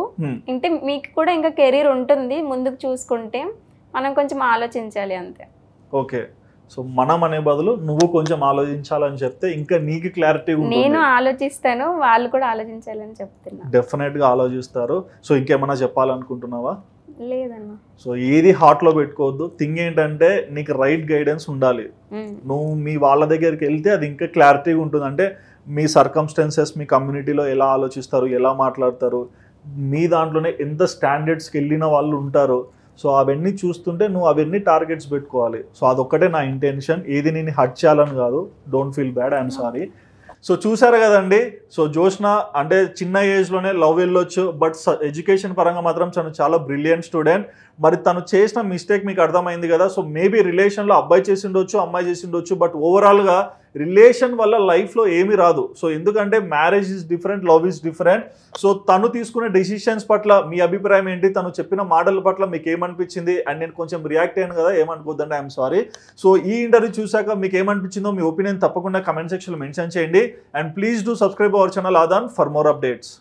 అంటే మీకు కూడా ఇంకా కెరీర్ ఉంటుంది, ముందుకు చూసుకుంటే మనం కొంచెం ఆలోచించాలి అంతే. ఓకే, సో మనం అనే బదులు నువ్వు కొంచెం ఆలోచించాలని చెప్తే ఇంకా నీకు క్లారిటీ ఉంటుంది. నేను ఆలోచిస్తాను, వాళ్ళు కూడా ఆలోచించాలని చెప్తున్నా. డెఫినెట్గా ఆలోచిస్తారు. సో ఇంకేమైనా చెప్పాలనుకుంటున్నావా? లేదన్నా. సో ఏది హార్ట్లో పెట్టుకోవద్దు. థింగ్ ఏంటంటే నీకు రైట్ గైడెన్స్ ఉండాలి. నువ్వు మీ వాళ్ళ దగ్గరికి వెళ్తే అది ఇంకా క్లారిటీగా ఉంటుంది. అంటే మీ సర్కమ్స్టెన్సెస్, మీ కమ్యూనిటీలో ఎలా ఆలోచిస్తారు, ఎలా మాట్లాడతారు, మీ దాంట్లోనే ఎంత స్టాండర్డ్స్కి వెళ్ళిన వాళ్ళు ఉంటారు. సో అవన్నీ చూస్తుంటే నువ్వు అవన్నీ టార్గెట్స్ పెట్టుకోవాలి. సో అదొక్కటే నా ఇంటెన్షన్, ఏది నేను హర్ట్ చేయాలని కాదు. Don't feel bad, I'm sorry. So చూసారు కదండి. సో జోష్న అంటే చిన్న ఏజ్లోనే లవ్ వెళ్ళొచ్చు, బట్ ఎడ్యుకేషన్ పరంగా మాత్రం తను చాలా బ్రిలియంట్ స్టూడెంట్. మరి తను చేసిన మిస్టేక్ మీకు అర్థమైంది కదా. సో మేబీ రిలేషన్లో అబ్బాయి చేసి ఉండొచ్చు, అమ్మాయి చేసి ఉండొచ్చు, బట్ ఓవరాల్గా రిలేషన్ వల్ల లైఫ్లో ఏమీ రాదు. సో ఎందుకంటే marriage is different, love is different. So తను తీసుకునే డెసిషన్స్ పట్ల మీ అభిప్రాయం ఏంటి, తను చెప్పిన మాటల పట్ల మీకు ఏమనిపించింది? అండ్ నేను కొంచెం రియాక్ట్ అయ్యాను కదా, ఏమనుకోద్దండి, ఐఎమ్ సారీ. సో ఈ ఇంటర్వ్యూ చూసాక మీకు ఏమనిపించిందో మీ ఒపీనియన్ తప్పకుండా కమెంట్ సెక్షన్లో మెన్షన్ చేయండి. And please do subscribe our channel Aadhan for more updates.